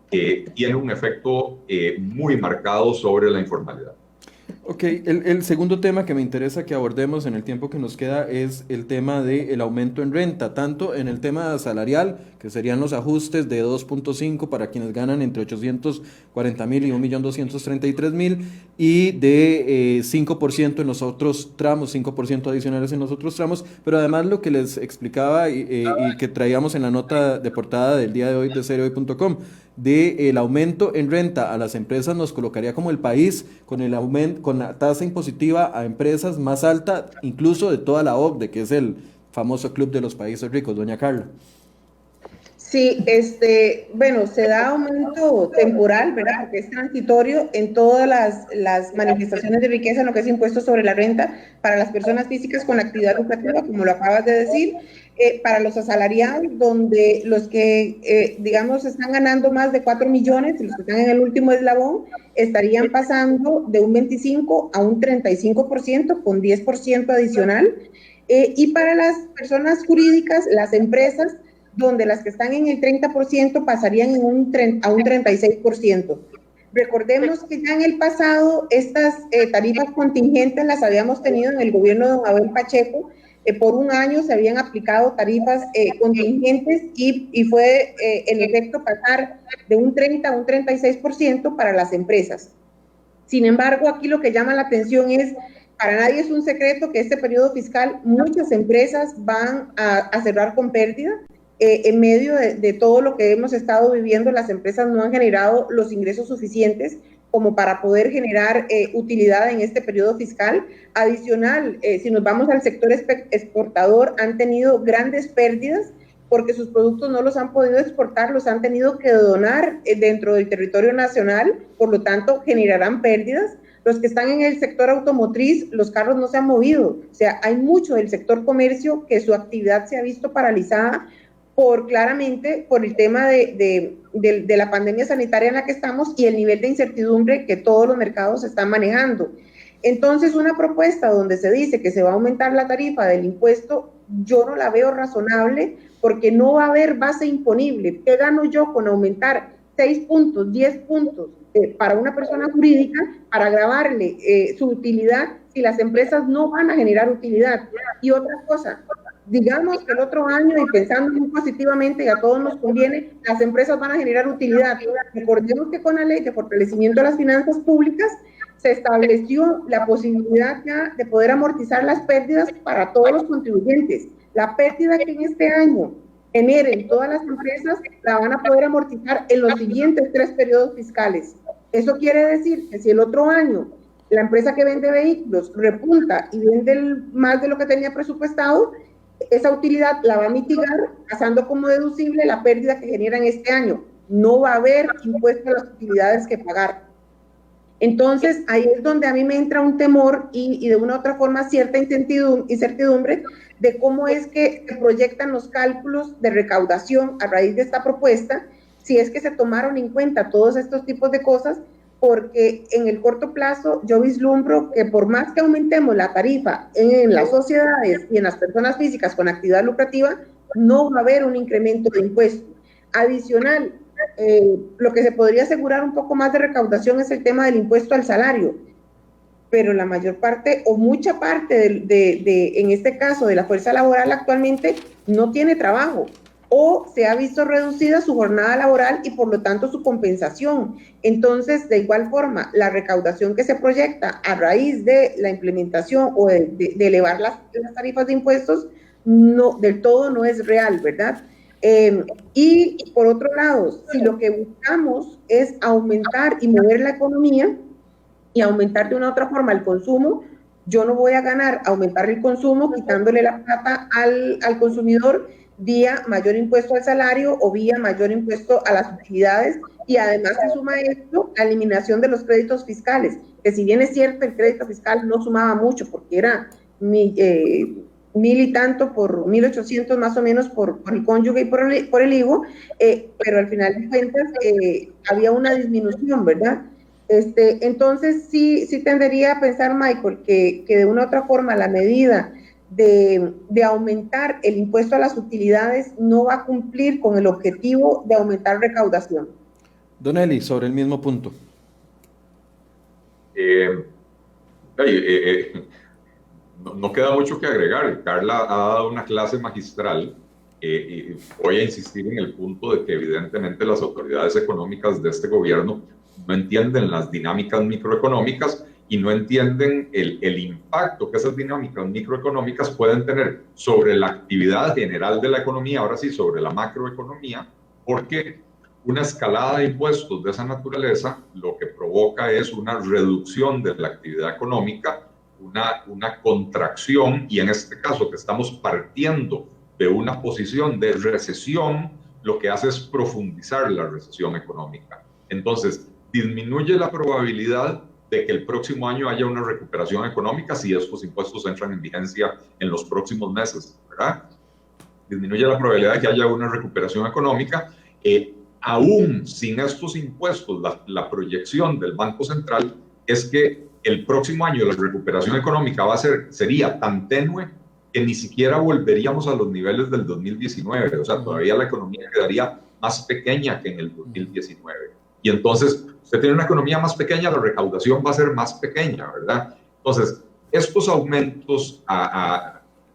tiene un efecto muy marcado sobre la informalidad. Ok, el segundo tema que me interesa que abordemos en el tiempo que nos queda es el tema del aumento en renta, tanto en el tema salarial, que serían los ajustes de 2.5 para quienes ganan entre 840,000 y 1.233.000 y de 5% en los otros tramos, 5% adicionales en los otros tramos, pero además lo que les explicaba y que traíamos en la nota de portada del día de hoy de seriohoy.com, del aumento en renta a las empresas nos colocaría como el país con el aumento, con la tasa impositiva a empresas más alta incluso de toda la OCDE, que es el famoso club de los países ricos. Doña Carla. Sí, bueno, se da aumento temporal, ¿verdad? Porque es transitorio en todas las manifestaciones de riqueza en lo que es impuesto sobre la renta para las personas físicas con actividad lucrativa, como lo acabas de decir, para los asalariados, donde los que, digamos, están ganando más de 4 millones, los que están en el último eslabón, estarían pasando de un 25 a un 35% con 10% adicional. Y para las personas jurídicas, las empresas, donde las que están en el 30% pasarían a un 36%. Recordemos que ya en el pasado estas tarifas contingentes las habíamos tenido en el gobierno de don Abel Pacheco. Por un año se habían aplicado tarifas contingentes y fue en efecto pasar de un 30 a un 36% para las empresas. Sin embargo, aquí lo que llama la atención es, para nadie es un secreto que este periodo fiscal muchas empresas van a cerrar con pérdida. En medio de todo lo que hemos estado viviendo, las empresas no han generado los ingresos suficientes como para poder generar utilidad en este periodo fiscal. Adicional, si nos vamos al sector exportador, han tenido grandes pérdidas porque sus productos no los han podido exportar, los han tenido que donar dentro del territorio nacional, por lo tanto generarán pérdidas. Los que están en el sector automotriz, los carros no se han movido, o sea, hay mucho del sector comercio que su actividad se ha visto paralizada claramente por el tema de la pandemia sanitaria en la que estamos y el nivel de incertidumbre que todos los mercados están manejando. Entonces, una propuesta donde se dice que se va a aumentar la tarifa del impuesto, yo no la veo razonable porque no va a haber base imponible. ¿Qué gano yo con aumentar 6 puntos, 10 puntos para una persona jurídica para gravarle su utilidad si las empresas no van a generar utilidad? Y otra cosa, digamos que el otro año, y pensando muy positivamente y a todos nos conviene, las empresas van a generar utilidad. Recordemos que con la ley de fortalecimiento de las finanzas públicas se estableció la posibilidad ya de poder amortizar las pérdidas para todos los contribuyentes. La pérdida que en este año generen todas las empresas la van a poder amortizar en los siguientes 3 periodos fiscales. Eso quiere decir que si el otro año la empresa que vende vehículos repunta y vende más de lo que tenía presupuestado, esa utilidad la va a mitigar pasando como deducible la pérdida que generan este año. No va a haber impuesto a las utilidades que pagar. Entonces, ahí es donde a mí me entra un temor y de una u otra forma cierta incertidumbre de cómo es que se proyectan los cálculos de recaudación a raíz de esta propuesta, si es que se tomaron en cuenta todos estos tipos de cosas, porque en el corto plazo yo vislumbro que por más que aumentemos la tarifa en las sociedades y en las personas físicas con actividad lucrativa, no va a haber un incremento de impuestos. Adicional, lo que se podría asegurar un poco más de recaudación es el tema del impuesto al salario, pero la mayor parte o mucha parte en este caso de la fuerza laboral actualmente no tiene trabajo o se ha visto reducida su jornada laboral y por lo tanto su compensación. Entonces, de igual forma, la recaudación que se proyecta a raíz de la implementación o de elevar las tarifas de impuestos no, del todo no es real, ¿verdad? Y por otro lado, si lo que buscamos es aumentar y mover la economía y aumentar de una u otra forma el consumo, yo no voy a ganar aumentar el consumo quitándole la plata al consumidor vía mayor impuesto al salario o vía mayor impuesto a las utilidades, y además se suma esto la eliminación de los créditos fiscales, que si bien es cierto el crédito fiscal no sumaba mucho porque era 1.000 y tanto por 1.800 más o menos por el cónyuge y por el hijo, pero al final de cuentas había una disminución, ¿verdad? Entonces sí tendería a pensar, Michael, que de una u otra forma la medida de aumentar el impuesto a las utilidades no va a cumplir con el objetivo de aumentar recaudación. Don Eli, sobre el mismo punto. No queda mucho que agregar. Carla ha dado una clase magistral. Y voy a insistir en el punto de que evidentemente las autoridades económicas de este gobierno no entienden las dinámicas microeconómicas y no entienden el impacto que esas dinámicas microeconómicas pueden tener sobre la actividad general de la economía, ahora sí, sobre la macroeconomía, porque una escalada de impuestos de esa naturaleza lo que provoca es una reducción de la actividad económica, una contracción, y en este caso que estamos partiendo de una posición de recesión, lo que hace es profundizar la recesión económica. Entonces, disminuye la probabilidad de que el próximo año haya una recuperación económica si estos impuestos entran en vigencia en los próximos meses, ¿verdad? Disminuye la probabilidad de que haya una recuperación económica. Aún sin estos impuestos, la proyección del Banco Central es que el próximo año la recuperación económica sería tan tenue que ni siquiera volveríamos a los niveles del 2019, o sea, todavía la economía quedaría más pequeña que en el 2019. Y entonces, usted tiene una economía más pequeña, la recaudación va a ser más pequeña, ¿verdad? Entonces, estos aumentos,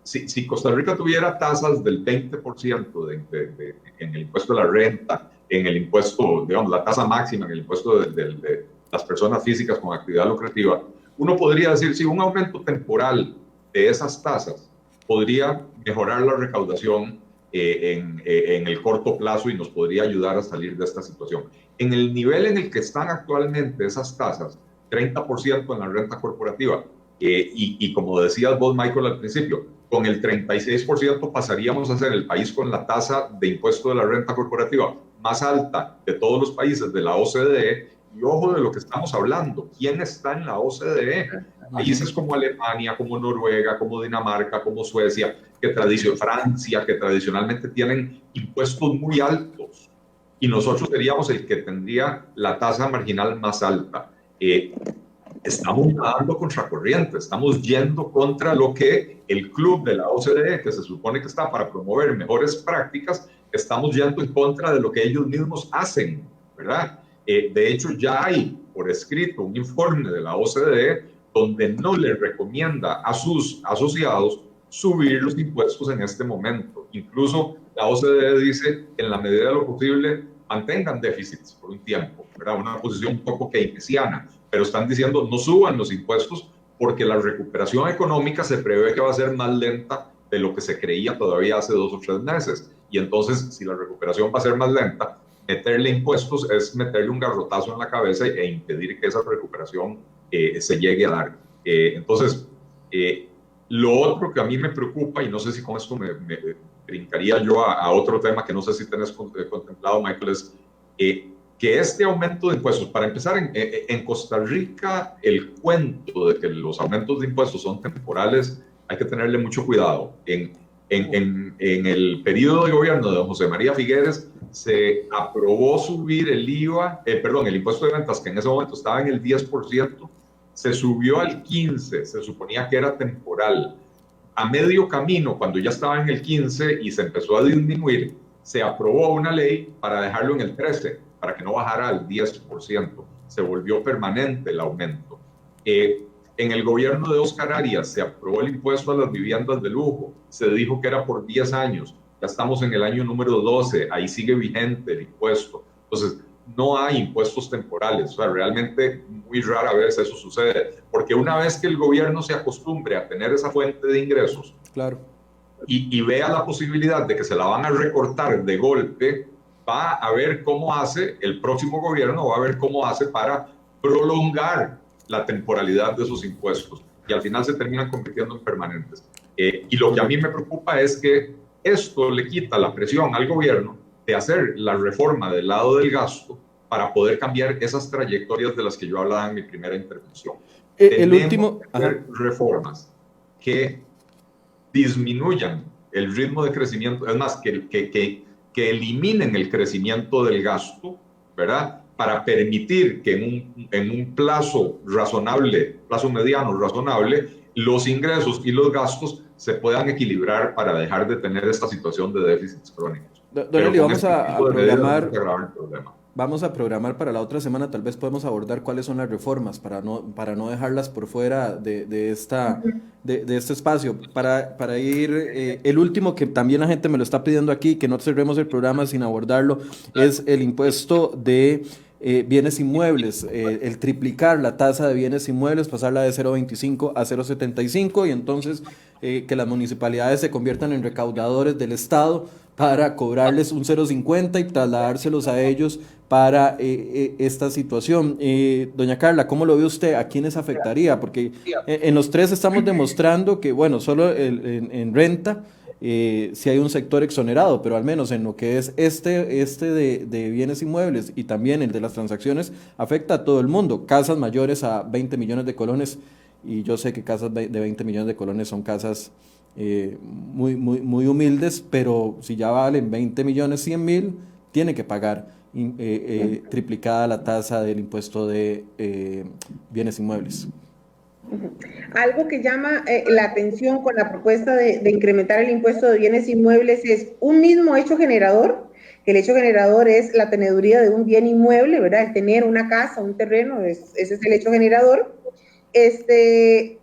si Costa Rica tuviera tasas del 20% en el impuesto de la renta, en el impuesto, digamos, la tasa máxima en el impuesto de las personas físicas con actividad lucrativa, uno podría decir, si un aumento temporal de esas tasas podría mejorar la recaudación en el corto plazo y nos podría ayudar a salir de esta situación. En el nivel en el que están actualmente esas tasas, 30% en la renta corporativa, y como decías vos, Michael, al principio, con el 36% pasaríamos a ser el país con la tasa de impuesto de la renta corporativa más alta de todos los países de la OCDE. Y ojo de lo que estamos hablando, ¿quién está en la OCDE? Países como Alemania, como Noruega, como Dinamarca, como Suecia, Francia, que tradicionalmente tienen impuestos muy altos, y nosotros seríamos el que tendría la tasa marginal más alta. Estamos nadando contracorriente, estamos yendo contra lo que el club de la OCDE, que se supone que está para promover mejores prácticas, estamos yendo en contra de lo que ellos mismos hacen, ¿verdad? De hecho, ya hay por escrito un informe de la OCDE donde no le recomienda a sus asociados subir los impuestos en este momento. Incluso la OCDE dice que en la medida de lo posible mantengan déficits por un tiempo, ¿verdad? Una posición un poco keynesiana, pero están diciendo no suban los impuestos porque la recuperación económica se prevé que va a ser más lenta de lo que se creía todavía hace 2 o 3 meses. Y entonces, si la recuperación va a ser más lenta, meterle impuestos es meterle un garrotazo en la cabeza e impedir que esa recuperación se llegue a dar. Entonces, Lo otro que a mí me preocupa, y no sé si con esto me brincaría yo a otro tema que no sé si tenés contemplado, Michael, es que este aumento de impuestos, para empezar, en Costa Rica, el cuento de que los aumentos de impuestos son temporales, hay que tenerle mucho cuidado. En el periodo de gobierno de don José María Figueres se aprobó subir el IVA, el impuesto de ventas, que en ese momento estaba en el 10%, se subió al 15%, se suponía que era temporal. A medio camino, cuando ya estaba en el 15 y se empezó a disminuir, se aprobó una ley para dejarlo en el 13, para que no bajara al 10%. Se volvió permanente el aumento. En el gobierno de Oscar Arias se aprobó el impuesto a las viviendas de lujo. Se dijo que era por 10 años. Ya estamos en el año número 12. Ahí sigue vigente el impuesto. Entonces, no hay impuestos temporales. O sea, realmente muy rara vez eso sucede. Porque una vez que el gobierno se acostumbre a tener esa fuente de ingresos, claro, y vea la posibilidad de que se la van a recortar de golpe, va a ver cómo hace el próximo gobierno, va a ver cómo hace para prolongar la temporalidad de esos impuestos. Y al final se terminan convirtiendo en permanentes. Y lo que a mí me preocupa es que esto le quita la presión al gobierno de hacer la reforma del lado del gasto para poder cambiar esas trayectorias de las que yo hablaba en mi primera intervención. El último... que hacer reformas que disminuyan el ritmo de crecimiento, es más, que eliminen el crecimiento del gasto, ¿verdad? Para permitir que en un plazo razonable, plazo mediano razonable, los ingresos y los gastos se puedan equilibrar para dejar de tener esta situación de déficits crónicos. Don Eli, vamos a programar... Vamos a programar para la otra semana, tal vez podemos abordar cuáles son las reformas para no dejarlas por fuera de este espacio. Para ir, el último que también la gente me lo está pidiendo aquí, que no cerremos el programa sin abordarlo, es el impuesto de bienes inmuebles, el triplicar la tasa de bienes inmuebles, pasarla de 0,25 a 0,75 y entonces que las municipalidades se conviertan en recaudadores del Estado para cobrarles un 0,50 y trasladárselos a ellos para esta situación. Doña Carla, ¿cómo lo ve usted? ¿A quiénes afectaría? Porque en los tres estamos demostrando que, bueno, solo en renta sí hay un sector exonerado, pero al menos en lo que es este de bienes inmuebles y también el de las transacciones, afecta a todo el mundo. Casas mayores a 20 millones de colones, y yo sé que casas de 20 millones de colones son casas muy humildes, pero si ya valen 20 millones 100 mil, tiene que pagar triplicada la tasa del impuesto de bienes inmuebles. Algo que llama la atención con la propuesta de incrementar el impuesto de bienes inmuebles es un mismo hecho generador, que el hecho generador es la teneduría de un bien inmueble, ¿verdad? El tener una casa, un terreno, ese es el hecho generador.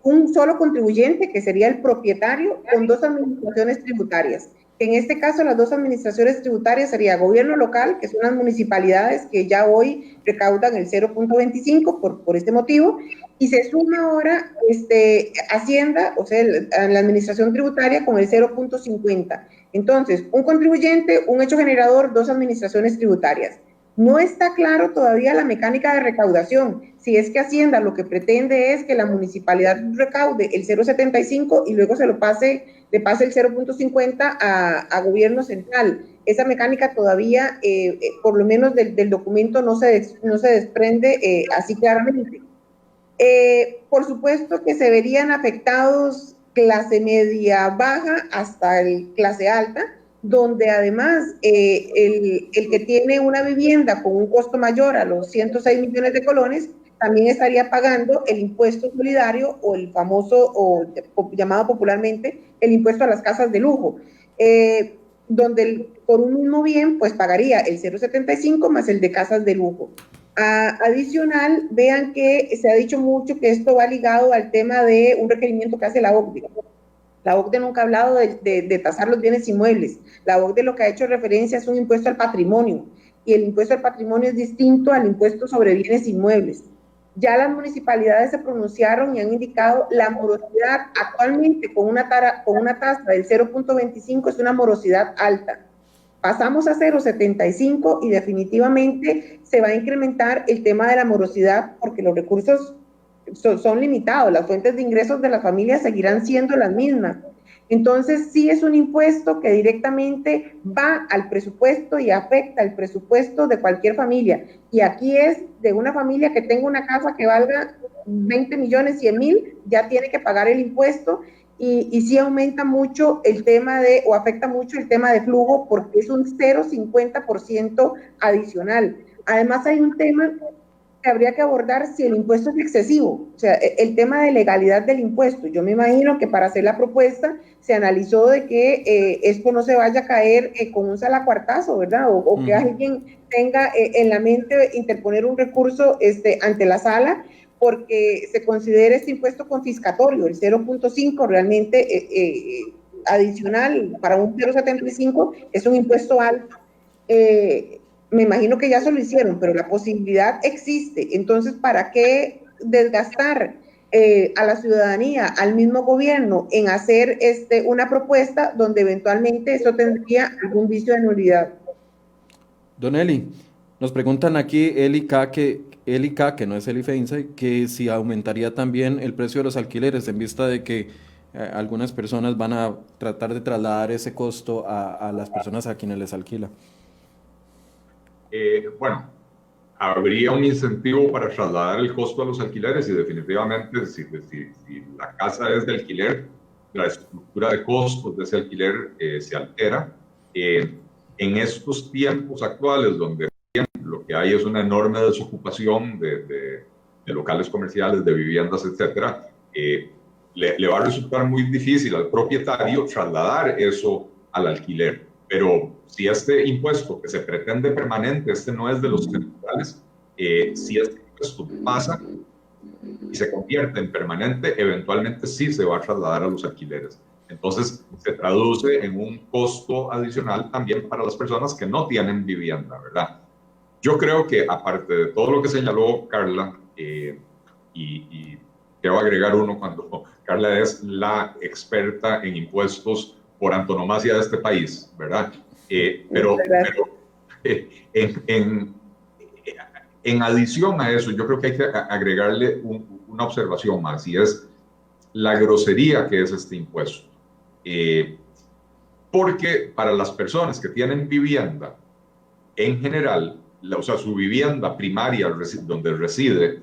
Un solo contribuyente, que sería el propietario, con dos administraciones tributarias. En este caso, las dos administraciones tributarias sería gobierno local, que son las municipalidades que ya hoy recaudan el 0.25 por este motivo, y se suma ahora Hacienda, o sea, la administración tributaria con el 0.50. Entonces, un contribuyente, un hecho generador, dos administraciones tributarias. No está claro todavía la mecánica de recaudación. Si es que Hacienda lo que pretende es que la municipalidad recaude el 0.75 y luego le pase el 0.50 a gobierno central. Esa mecánica todavía, por lo menos del documento, no se desprende así claramente. Por supuesto que se verían afectados clase media baja hasta el clase alta, donde además el que tiene una vivienda con un costo mayor a los 106 millones de colones también estaría pagando el impuesto solidario o el famoso, o llamado popularmente, el impuesto a las casas de lujo, donde por un mismo bien pues pagaría el 0.75 más el de casas de lujo. Adicional, vean que se ha dicho mucho que esto va ligado al tema de un requerimiento que hace la OCDE. La OCDE nunca ha hablado de tasar los bienes inmuebles. La OCDE lo que ha hecho referencia es un impuesto al patrimonio, y el impuesto al patrimonio es distinto al impuesto sobre bienes inmuebles. Ya las municipalidades se pronunciaron y han indicado la morosidad actualmente con una tasa del 0.25 es una morosidad alta. Pasamos a 0.75 y definitivamente se va a incrementar el tema de la morosidad porque los recursos son limitados, las fuentes de ingresos de las familias seguirán siendo las mismas. Entonces, sí es un impuesto que directamente va al presupuesto y afecta el presupuesto de cualquier familia. Y aquí es de una familia que tenga una casa que valga 20 millones, 100 mil, ya tiene que pagar el impuesto y sí aumenta mucho el tema de, o afecta mucho el tema de flujo porque es un 0,50% adicional. Además hay un tema que habría que abordar si el impuesto es excesivo, o sea, el tema de legalidad del impuesto. Yo me imagino que para hacer la propuesta se analizó de que esto no se vaya a caer con un salacuartazo, ¿verdad? O que alguien tenga en la mente interponer un recurso ante la sala porque se considere este impuesto confiscatorio, el 0,5 realmente adicional para un 0,75 es un impuesto alto. Me imagino que ya se lo hicieron, pero la posibilidad existe. Entonces, ¿para qué desgastar a la ciudadanía, al mismo gobierno, en hacer una propuesta donde eventualmente eso tendría algún vicio de nulidad? Don Eli, nos preguntan aquí Eli K, que no es Eli Feinsay, que si aumentaría también el precio de los alquileres en vista de que algunas personas van a tratar de trasladar ese costo a las personas a quienes les alquila. Bueno, habría un incentivo para trasladar el costo a los alquileres y definitivamente si la casa es de alquiler, la estructura de costos de ese alquiler se altera. En estos tiempos actuales, donde lo que hay es una enorme desocupación de locales comerciales, de viviendas, etcétera, le va a resultar muy difícil al propietario trasladar eso al alquiler. Pero si este impuesto que se pretende permanente, no es de los temporales, si este impuesto pasa y se convierte en permanente, eventualmente sí se va a trasladar a los alquileres. Entonces, se traduce en un costo adicional también para las personas que no tienen vivienda, ¿verdad? Yo creo que, aparte de todo lo que señaló Carla, y quiero agregar uno cuando Carla es la experta en impuestos por antonomasia de este país, ¿verdad? Pero en adición a eso, yo creo que hay que agregarle una observación más, y es la grosería que es este impuesto. Porque para las personas que tienen vivienda, en general, o sea, su vivienda primaria donde reside,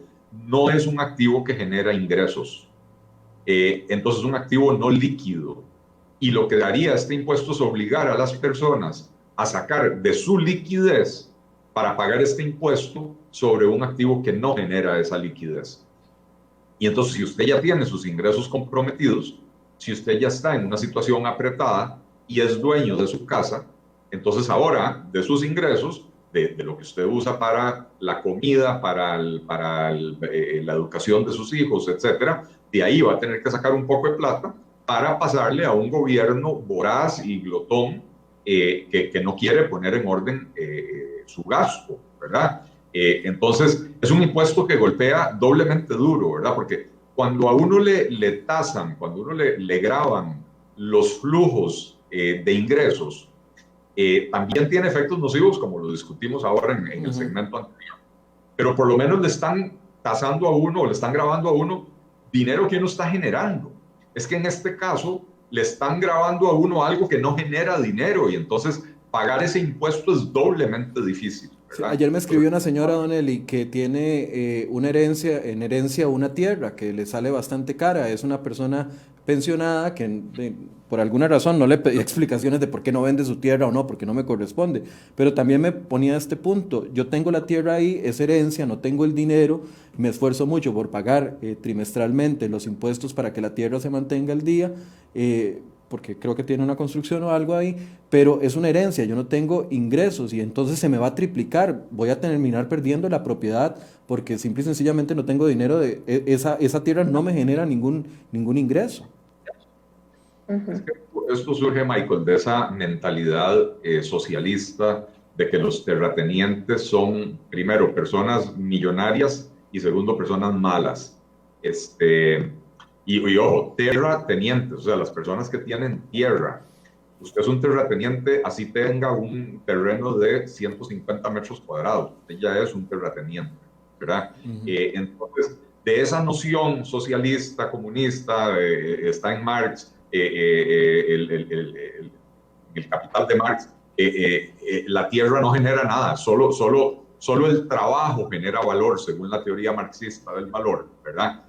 no es un activo que genera ingresos. Entonces, es un activo no líquido. Y lo que daría este impuesto es obligar a las personas a sacar de su liquidez para pagar este impuesto sobre un activo que no genera esa liquidez. Y entonces, si usted ya tiene sus ingresos comprometidos, si usted ya está en una situación apretada y es dueño de su casa, entonces ahora de sus ingresos, de lo que usted usa para la comida, para la educación de sus hijos, etcétera, de ahí va a tener que sacar un poco de plata para pasarle a un gobierno voraz y glotón que no quiere poner en orden su gasto, ¿verdad? Entonces, es un impuesto que golpea doblemente duro, ¿verdad? Porque cuando a uno le tasan, cuando a uno le graban los flujos de ingresos, también tiene efectos nocivos, como lo discutimos ahora en el segmento anterior. Pero por lo menos le están tasando a uno, o le están grabando a uno dinero que uno está generando. Es que en este caso le están grabando a uno algo que no genera dinero y entonces pagar ese impuesto es doblemente difícil. Sí, ayer me escribió una señora, don Eli, que tiene en herencia una tierra que le sale bastante cara. Es una persona pensionada que por alguna razón no le pedí explicaciones de por qué no vende su tierra o no, porque no me corresponde. Pero también me ponía este punto. Yo tengo la tierra ahí, es herencia, no tengo el dinero, me esfuerzo mucho por pagar trimestralmente los impuestos para que la tierra se mantenga al día, porque creo que tiene una construcción o algo ahí, pero es una herencia, yo no tengo ingresos y entonces se me va a triplicar, voy a terminar perdiendo la propiedad porque simple y sencillamente no tengo dinero, esa tierra no me genera ningún ingreso. Es que esto surge, Michael, de esa mentalidad socialista de que los terratenientes son, primero, personas millonarias y segundo, personas malas. Y ojo, terratenientes, o sea, las personas que tienen tierra. Usted es un terrateniente, así tenga un terreno de 150 metros cuadrados. Usted ya es un terrateniente, ¿verdad? Entonces, de esa noción socialista, comunista, está en Marx, el capital de Marx, la tierra no genera nada, solo el trabajo genera valor, según la teoría marxista del valor, ¿verdad?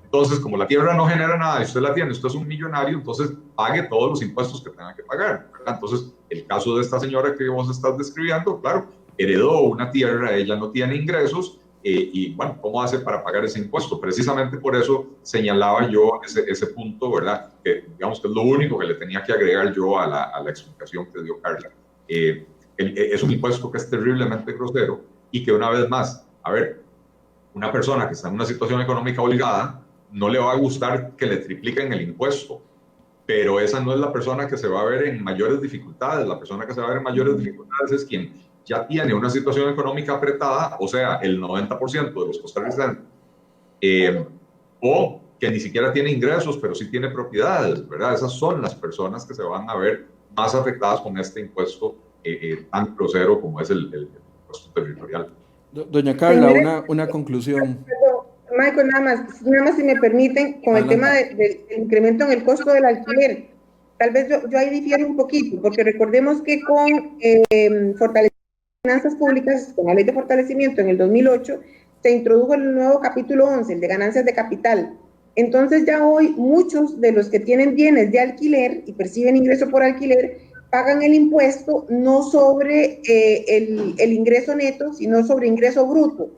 Entonces, como la tierra no genera nada y usted la tiene, usted es un millonario, entonces pague todos los impuestos que tenga que pagar, ¿verdad? Entonces, el caso de esta señora que vos estás describiendo, claro, heredó una tierra, ella no tiene ingresos, y bueno, ¿cómo hace para pagar ese impuesto? Precisamente por eso señalaba yo ese punto, ¿verdad? Que digamos que es lo único que le tenía que agregar yo a la explicación que dio Carla. Es un impuesto que es terriblemente grosero y que una vez más, a ver, una persona que está en una situación económica obligada, no le va a gustar que le tripliquen el impuesto, pero esa no es la persona que se va a ver en mayores dificultades. La persona que se va a ver en mayores dificultades es quien ya tiene una situación económica apretada, o sea, el 90% de los costarricenses, o que ni siquiera tiene ingresos, pero sí tiene propiedades, ¿verdad? Esas son las personas que se van a ver más afectadas con este impuesto tan grosero como es el impuesto territorial. Doña Carla, una conclusión. Michael, nada más si me permiten, con el tema del incremento en el costo del alquiler, tal vez yo ahí difiero un poquito, porque recordemos que con finanzas públicas, con la ley de fortalecimiento en el 2008, se introdujo el nuevo capítulo 11, el de ganancias de capital. Entonces ya hoy muchos de los que tienen bienes de alquiler y perciben ingreso por alquiler, pagan el impuesto no sobre el ingreso neto, sino sobre ingreso bruto.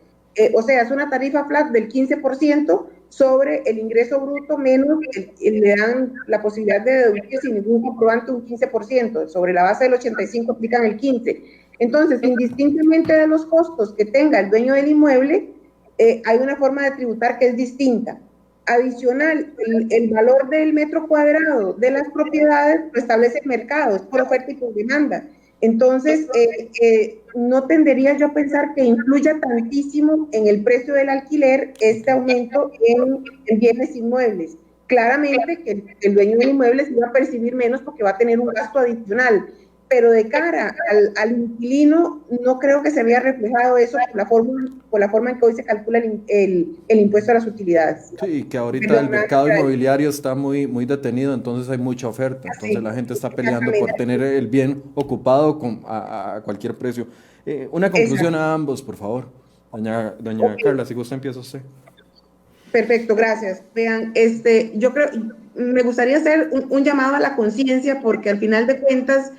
O sea, es una tarifa flat del 15% sobre el ingreso bruto menos, le dan la posibilidad de deducir sin ningún comprobante un 15%, sobre la base del 85 aplican el 15%. Entonces, indistintamente de los costos que tenga el dueño del inmueble, hay una forma de tributar que es distinta. Adicional, el valor del metro cuadrado de las propiedades lo establece el mercado, es por oferta y por demanda. Entonces, no tendería yo a pensar que influya tantísimo en el precio del alquiler este aumento en bienes inmuebles. Claramente que el dueño del inmueble se va a percibir menos porque va a tener un gasto adicional, pero de cara al inquilino no creo que se vea reflejado eso por la forma en que hoy se calcula el impuesto a las utilidades. Sí, que ahorita el mercado inmobiliario está muy detenido, entonces hay mucha oferta, entonces la gente está peleando por tener el bien ocupado a cualquier precio. Una conclusión a ambos, por favor. Doña Carla, si gusta empieza usted. Perfecto, gracias. Vean, yo creo, me gustaría hacer un llamado a la conciencia porque al final de cuentas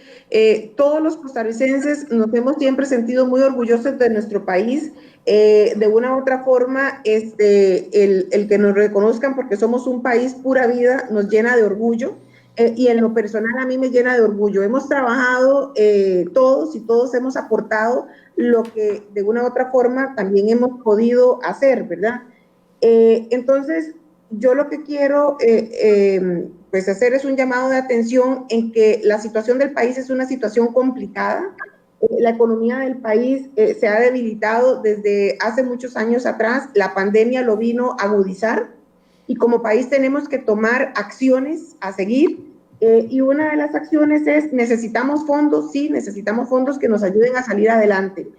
todos los costarricenses nos hemos siempre sentido muy orgullosos de nuestro país. De una u otra forma, el que nos reconozcan porque somos un país pura vida nos llena de orgullo. Y en lo personal a mí me llena de orgullo. Hemos trabajado todos y todos hemos aportado lo que de una u otra forma también hemos podido hacer, ¿verdad? Entonces, yo lo que quiero pues hacer es un llamado de atención en que la situación del país es una situación complicada. La economía del país se ha debilitado desde hace muchos años atrás. La pandemia lo vino a agudizar y como país tenemos que tomar acciones a seguir. Y una de las acciones es, necesitamos fondos, sí, necesitamos fondos que nos ayuden a salir adelante.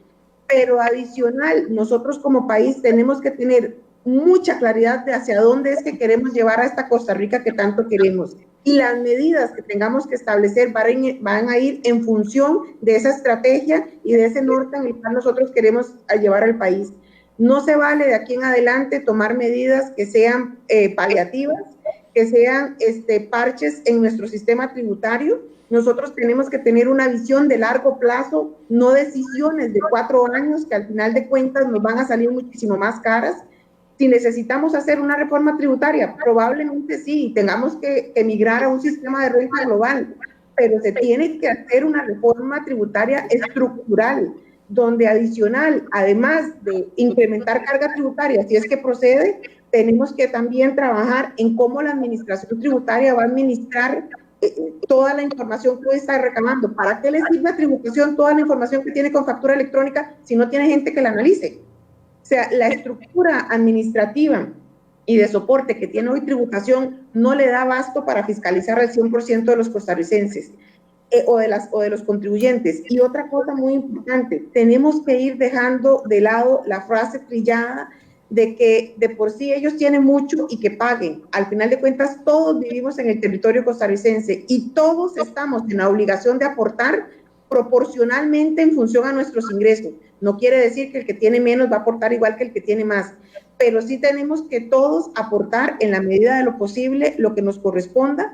Pero adicional, nosotros como país tenemos que tener mucha claridad de hacia dónde es que queremos llevar a esta Costa Rica que tanto queremos. Y las medidas que tengamos que establecer van a ir en función de esa estrategia y de ese norte en el cual nosotros queremos llevar al país. No se vale de aquí en adelante tomar medidas que sean paliativas, que sean parches en nuestro sistema tributario. Nosotros tenemos que tener una visión de largo plazo, no decisiones de 4 años que al final de cuentas nos van a salir muchísimo más caras. Si necesitamos hacer una reforma tributaria, probablemente sí, tengamos que migrar a un sistema de renta global, pero se tiene que hacer una reforma tributaria estructural, donde adicional, además de incrementar carga tributaria, si es que procede, tenemos que también trabajar en cómo la administración tributaria va a administrar toda la información que hoy está recabando. ¿Para qué le sirve a tributación toda la información que tiene con factura electrónica si no tiene gente que la analice? O sea, la estructura administrativa y de soporte que tiene hoy tributación no le da abasto para fiscalizar al 100% de los costarricenses o de los contribuyentes. Y otra cosa muy importante, tenemos que ir dejando de lado la frase trillada de que de por sí ellos tienen mucho y que paguen. Al final de cuentas, todos vivimos en el territorio costarricense y todos estamos en la obligación de aportar proporcionalmente en función a nuestros ingresos. No quiere decir que el que tiene menos va a aportar igual que el que tiene más, pero sí tenemos que todos aportar en la medida de lo posible lo que nos corresponda,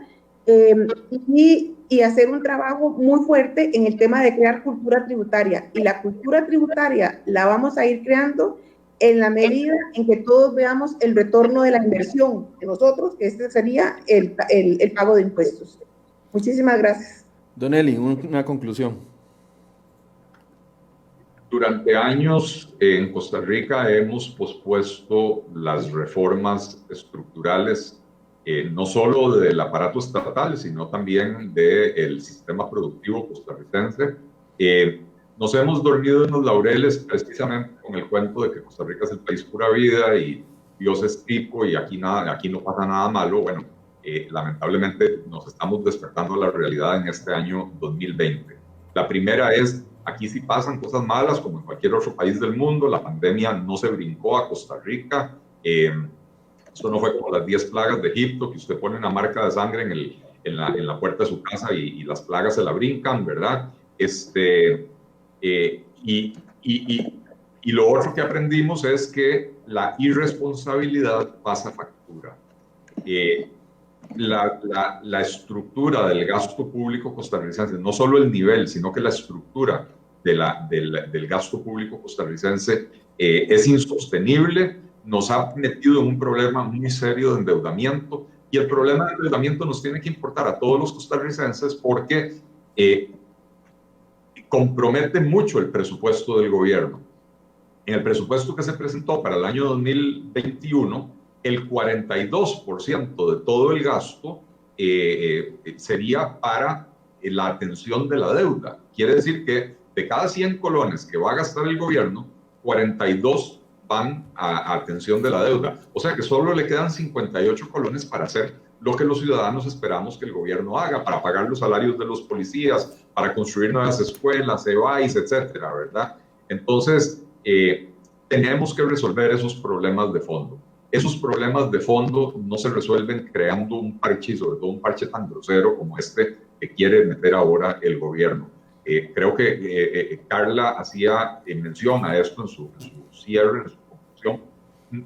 y hacer un trabajo muy fuerte en el tema de crear cultura tributaria. Y la cultura tributaria la vamos a ir creando en la medida en que todos veamos el retorno de la inversión de nosotros, que este sería el pago de impuestos. Muchísimas gracias. Don Eli, una conclusión. Durante años en Costa Rica hemos pospuesto las reformas estructurales, no solo del aparato estatal, sino también del sistema productivo costarricense. Nos hemos dormido en los laureles precisamente con el cuento de que Costa Rica es el país pura vida y Dios es tipo y aquí no pasa nada malo. Bueno, lamentablemente nos estamos despertando a la realidad en este año 2020. La primera es, aquí sí pasan cosas malas como en cualquier otro país del mundo. La pandemia no se brincó a Costa Rica. Esto no fue como las 10 plagas de Egipto, que usted pone una marca de sangre en la puerta de su casa y las plagas se la brincan, ¿verdad? Y lo otro que aprendimos es que la irresponsabilidad pasa factura. La estructura del gasto público costarricense, no solo el nivel, sino que la estructura del gasto público costarricense es insostenible, nos ha metido en un problema muy serio de endeudamiento, y el problema de endeudamiento nos tiene que importar a todos los costarricenses porque compromete mucho el presupuesto del gobierno. En el presupuesto que se presentó para el año 2021, el 42% de todo el gasto sería para la atención de la deuda. Quiere decir que de cada 100 colones que va a gastar el gobierno, 42 van a atención de la deuda. O sea que solo le quedan 58 colones para hacer lo que los ciudadanos esperamos que el gobierno haga, para pagar los salarios de los policías, para construir nuevas escuelas, EVAIS, etcétera, ¿verdad? Entonces, tenemos que resolver esos problemas de fondo. Esos problemas de fondo no se resuelven creando un parche, y sobre todo un parche tan grosero como este que quiere meter ahora el gobierno. Creo que Carla hacía mención a esto en su cierre, en su conclusión.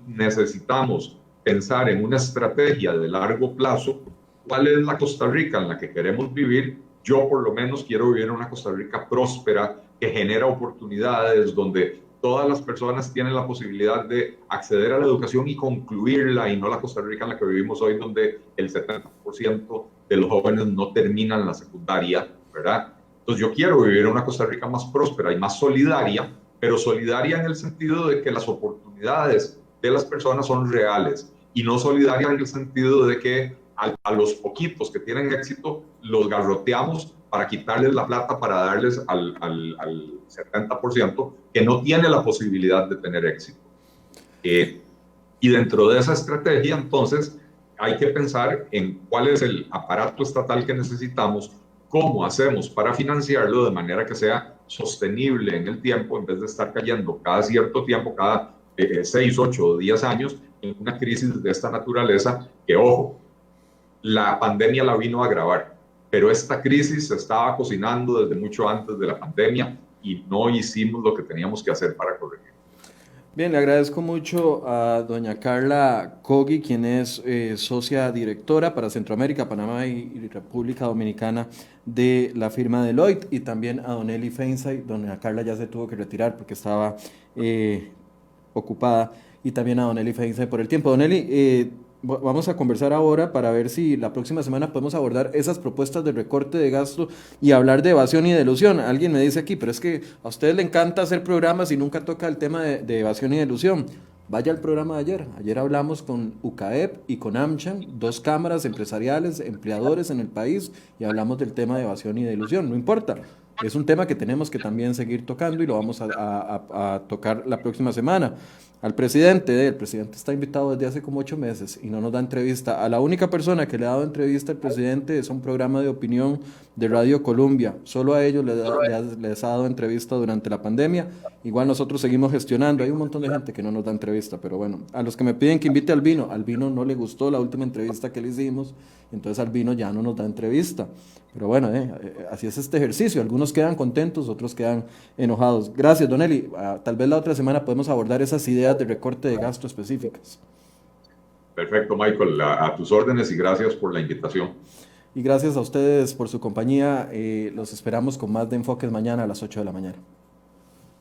Necesitamos pensar en una estrategia de largo plazo. ¿Cuál es la Costa Rica en la que queremos vivir? Yo por lo menos quiero vivir en una Costa Rica próspera, que genera oportunidades, donde todas las personas tienen la posibilidad de acceder a la educación y concluirla, y no la Costa Rica en la que vivimos hoy, donde el 70% de los jóvenes no terminan la secundaria, ¿verdad? Entonces yo quiero vivir en una Costa Rica más próspera y más solidaria, pero solidaria en el sentido de que las oportunidades de las personas son reales, y no solidaria en el sentido de que a los poquitos que tienen éxito los garroteamos para quitarles la plata para darles al 70% que no tiene la posibilidad de tener éxito. Y dentro de esa estrategia, entonces, hay que pensar en cuál es el aparato estatal que necesitamos, cómo hacemos para financiarlo de manera que sea sostenible en el tiempo, en vez de estar cayendo cada cierto tiempo, cada 6, 8 o 10 años, en una crisis de esta naturaleza, que, ojo, la pandemia la vino a agravar, pero esta crisis se estaba cocinando desde mucho antes de la pandemia y no hicimos lo que teníamos que hacer para corregir. Bien, le agradezco mucho a doña Carla Cogui, quien es socia directora para Centroamérica, Panamá y República Dominicana de la firma Deloitte, y también a don Eli Feinsay. Doña Carla ya se tuvo que retirar porque estaba ocupada, y también a don Eli Feinsay por el tiempo. Don Eli, vamos a conversar ahora para ver si la próxima semana podemos abordar esas propuestas de recorte de gasto y hablar de evasión y de elusión. Alguien me dice aquí, pero es que a ustedes les encanta hacer programas y nunca toca el tema de evasión y de elusión. Vaya al programa de ayer. Ayer hablamos con UCAEP y con AmCham, dos cámaras empresariales, empleadores en el país, y hablamos del tema de evasión y de elusión. No importa, es un tema que tenemos que también seguir tocando y lo vamos a tocar la próxima semana. al presidente. El presidente está invitado desde hace como 8 meses y no nos da entrevista. A la única persona que le ha dado entrevista al presidente es un programa de opinión de Radio Colombia. Solo a ellos les ha dado entrevista durante la pandemia. Igual nosotros seguimos gestionando. Hay un montón de gente que no nos da entrevista, pero bueno, a los que me piden que invite al Vino no le gustó la última entrevista que le hicimos, entonces al Vino ya no nos da entrevista. Pero bueno, así es este ejercicio. Algunos quedan contentos, otros quedan enojados. Gracias, Don Eli. Tal vez la otra semana podemos abordar esas ideas de recorte de gasto específicas. Perfecto, Michael. A tus órdenes y gracias por la invitación. Y gracias a ustedes por su compañía. Los esperamos con más de Enfoques mañana a las 8 de la mañana.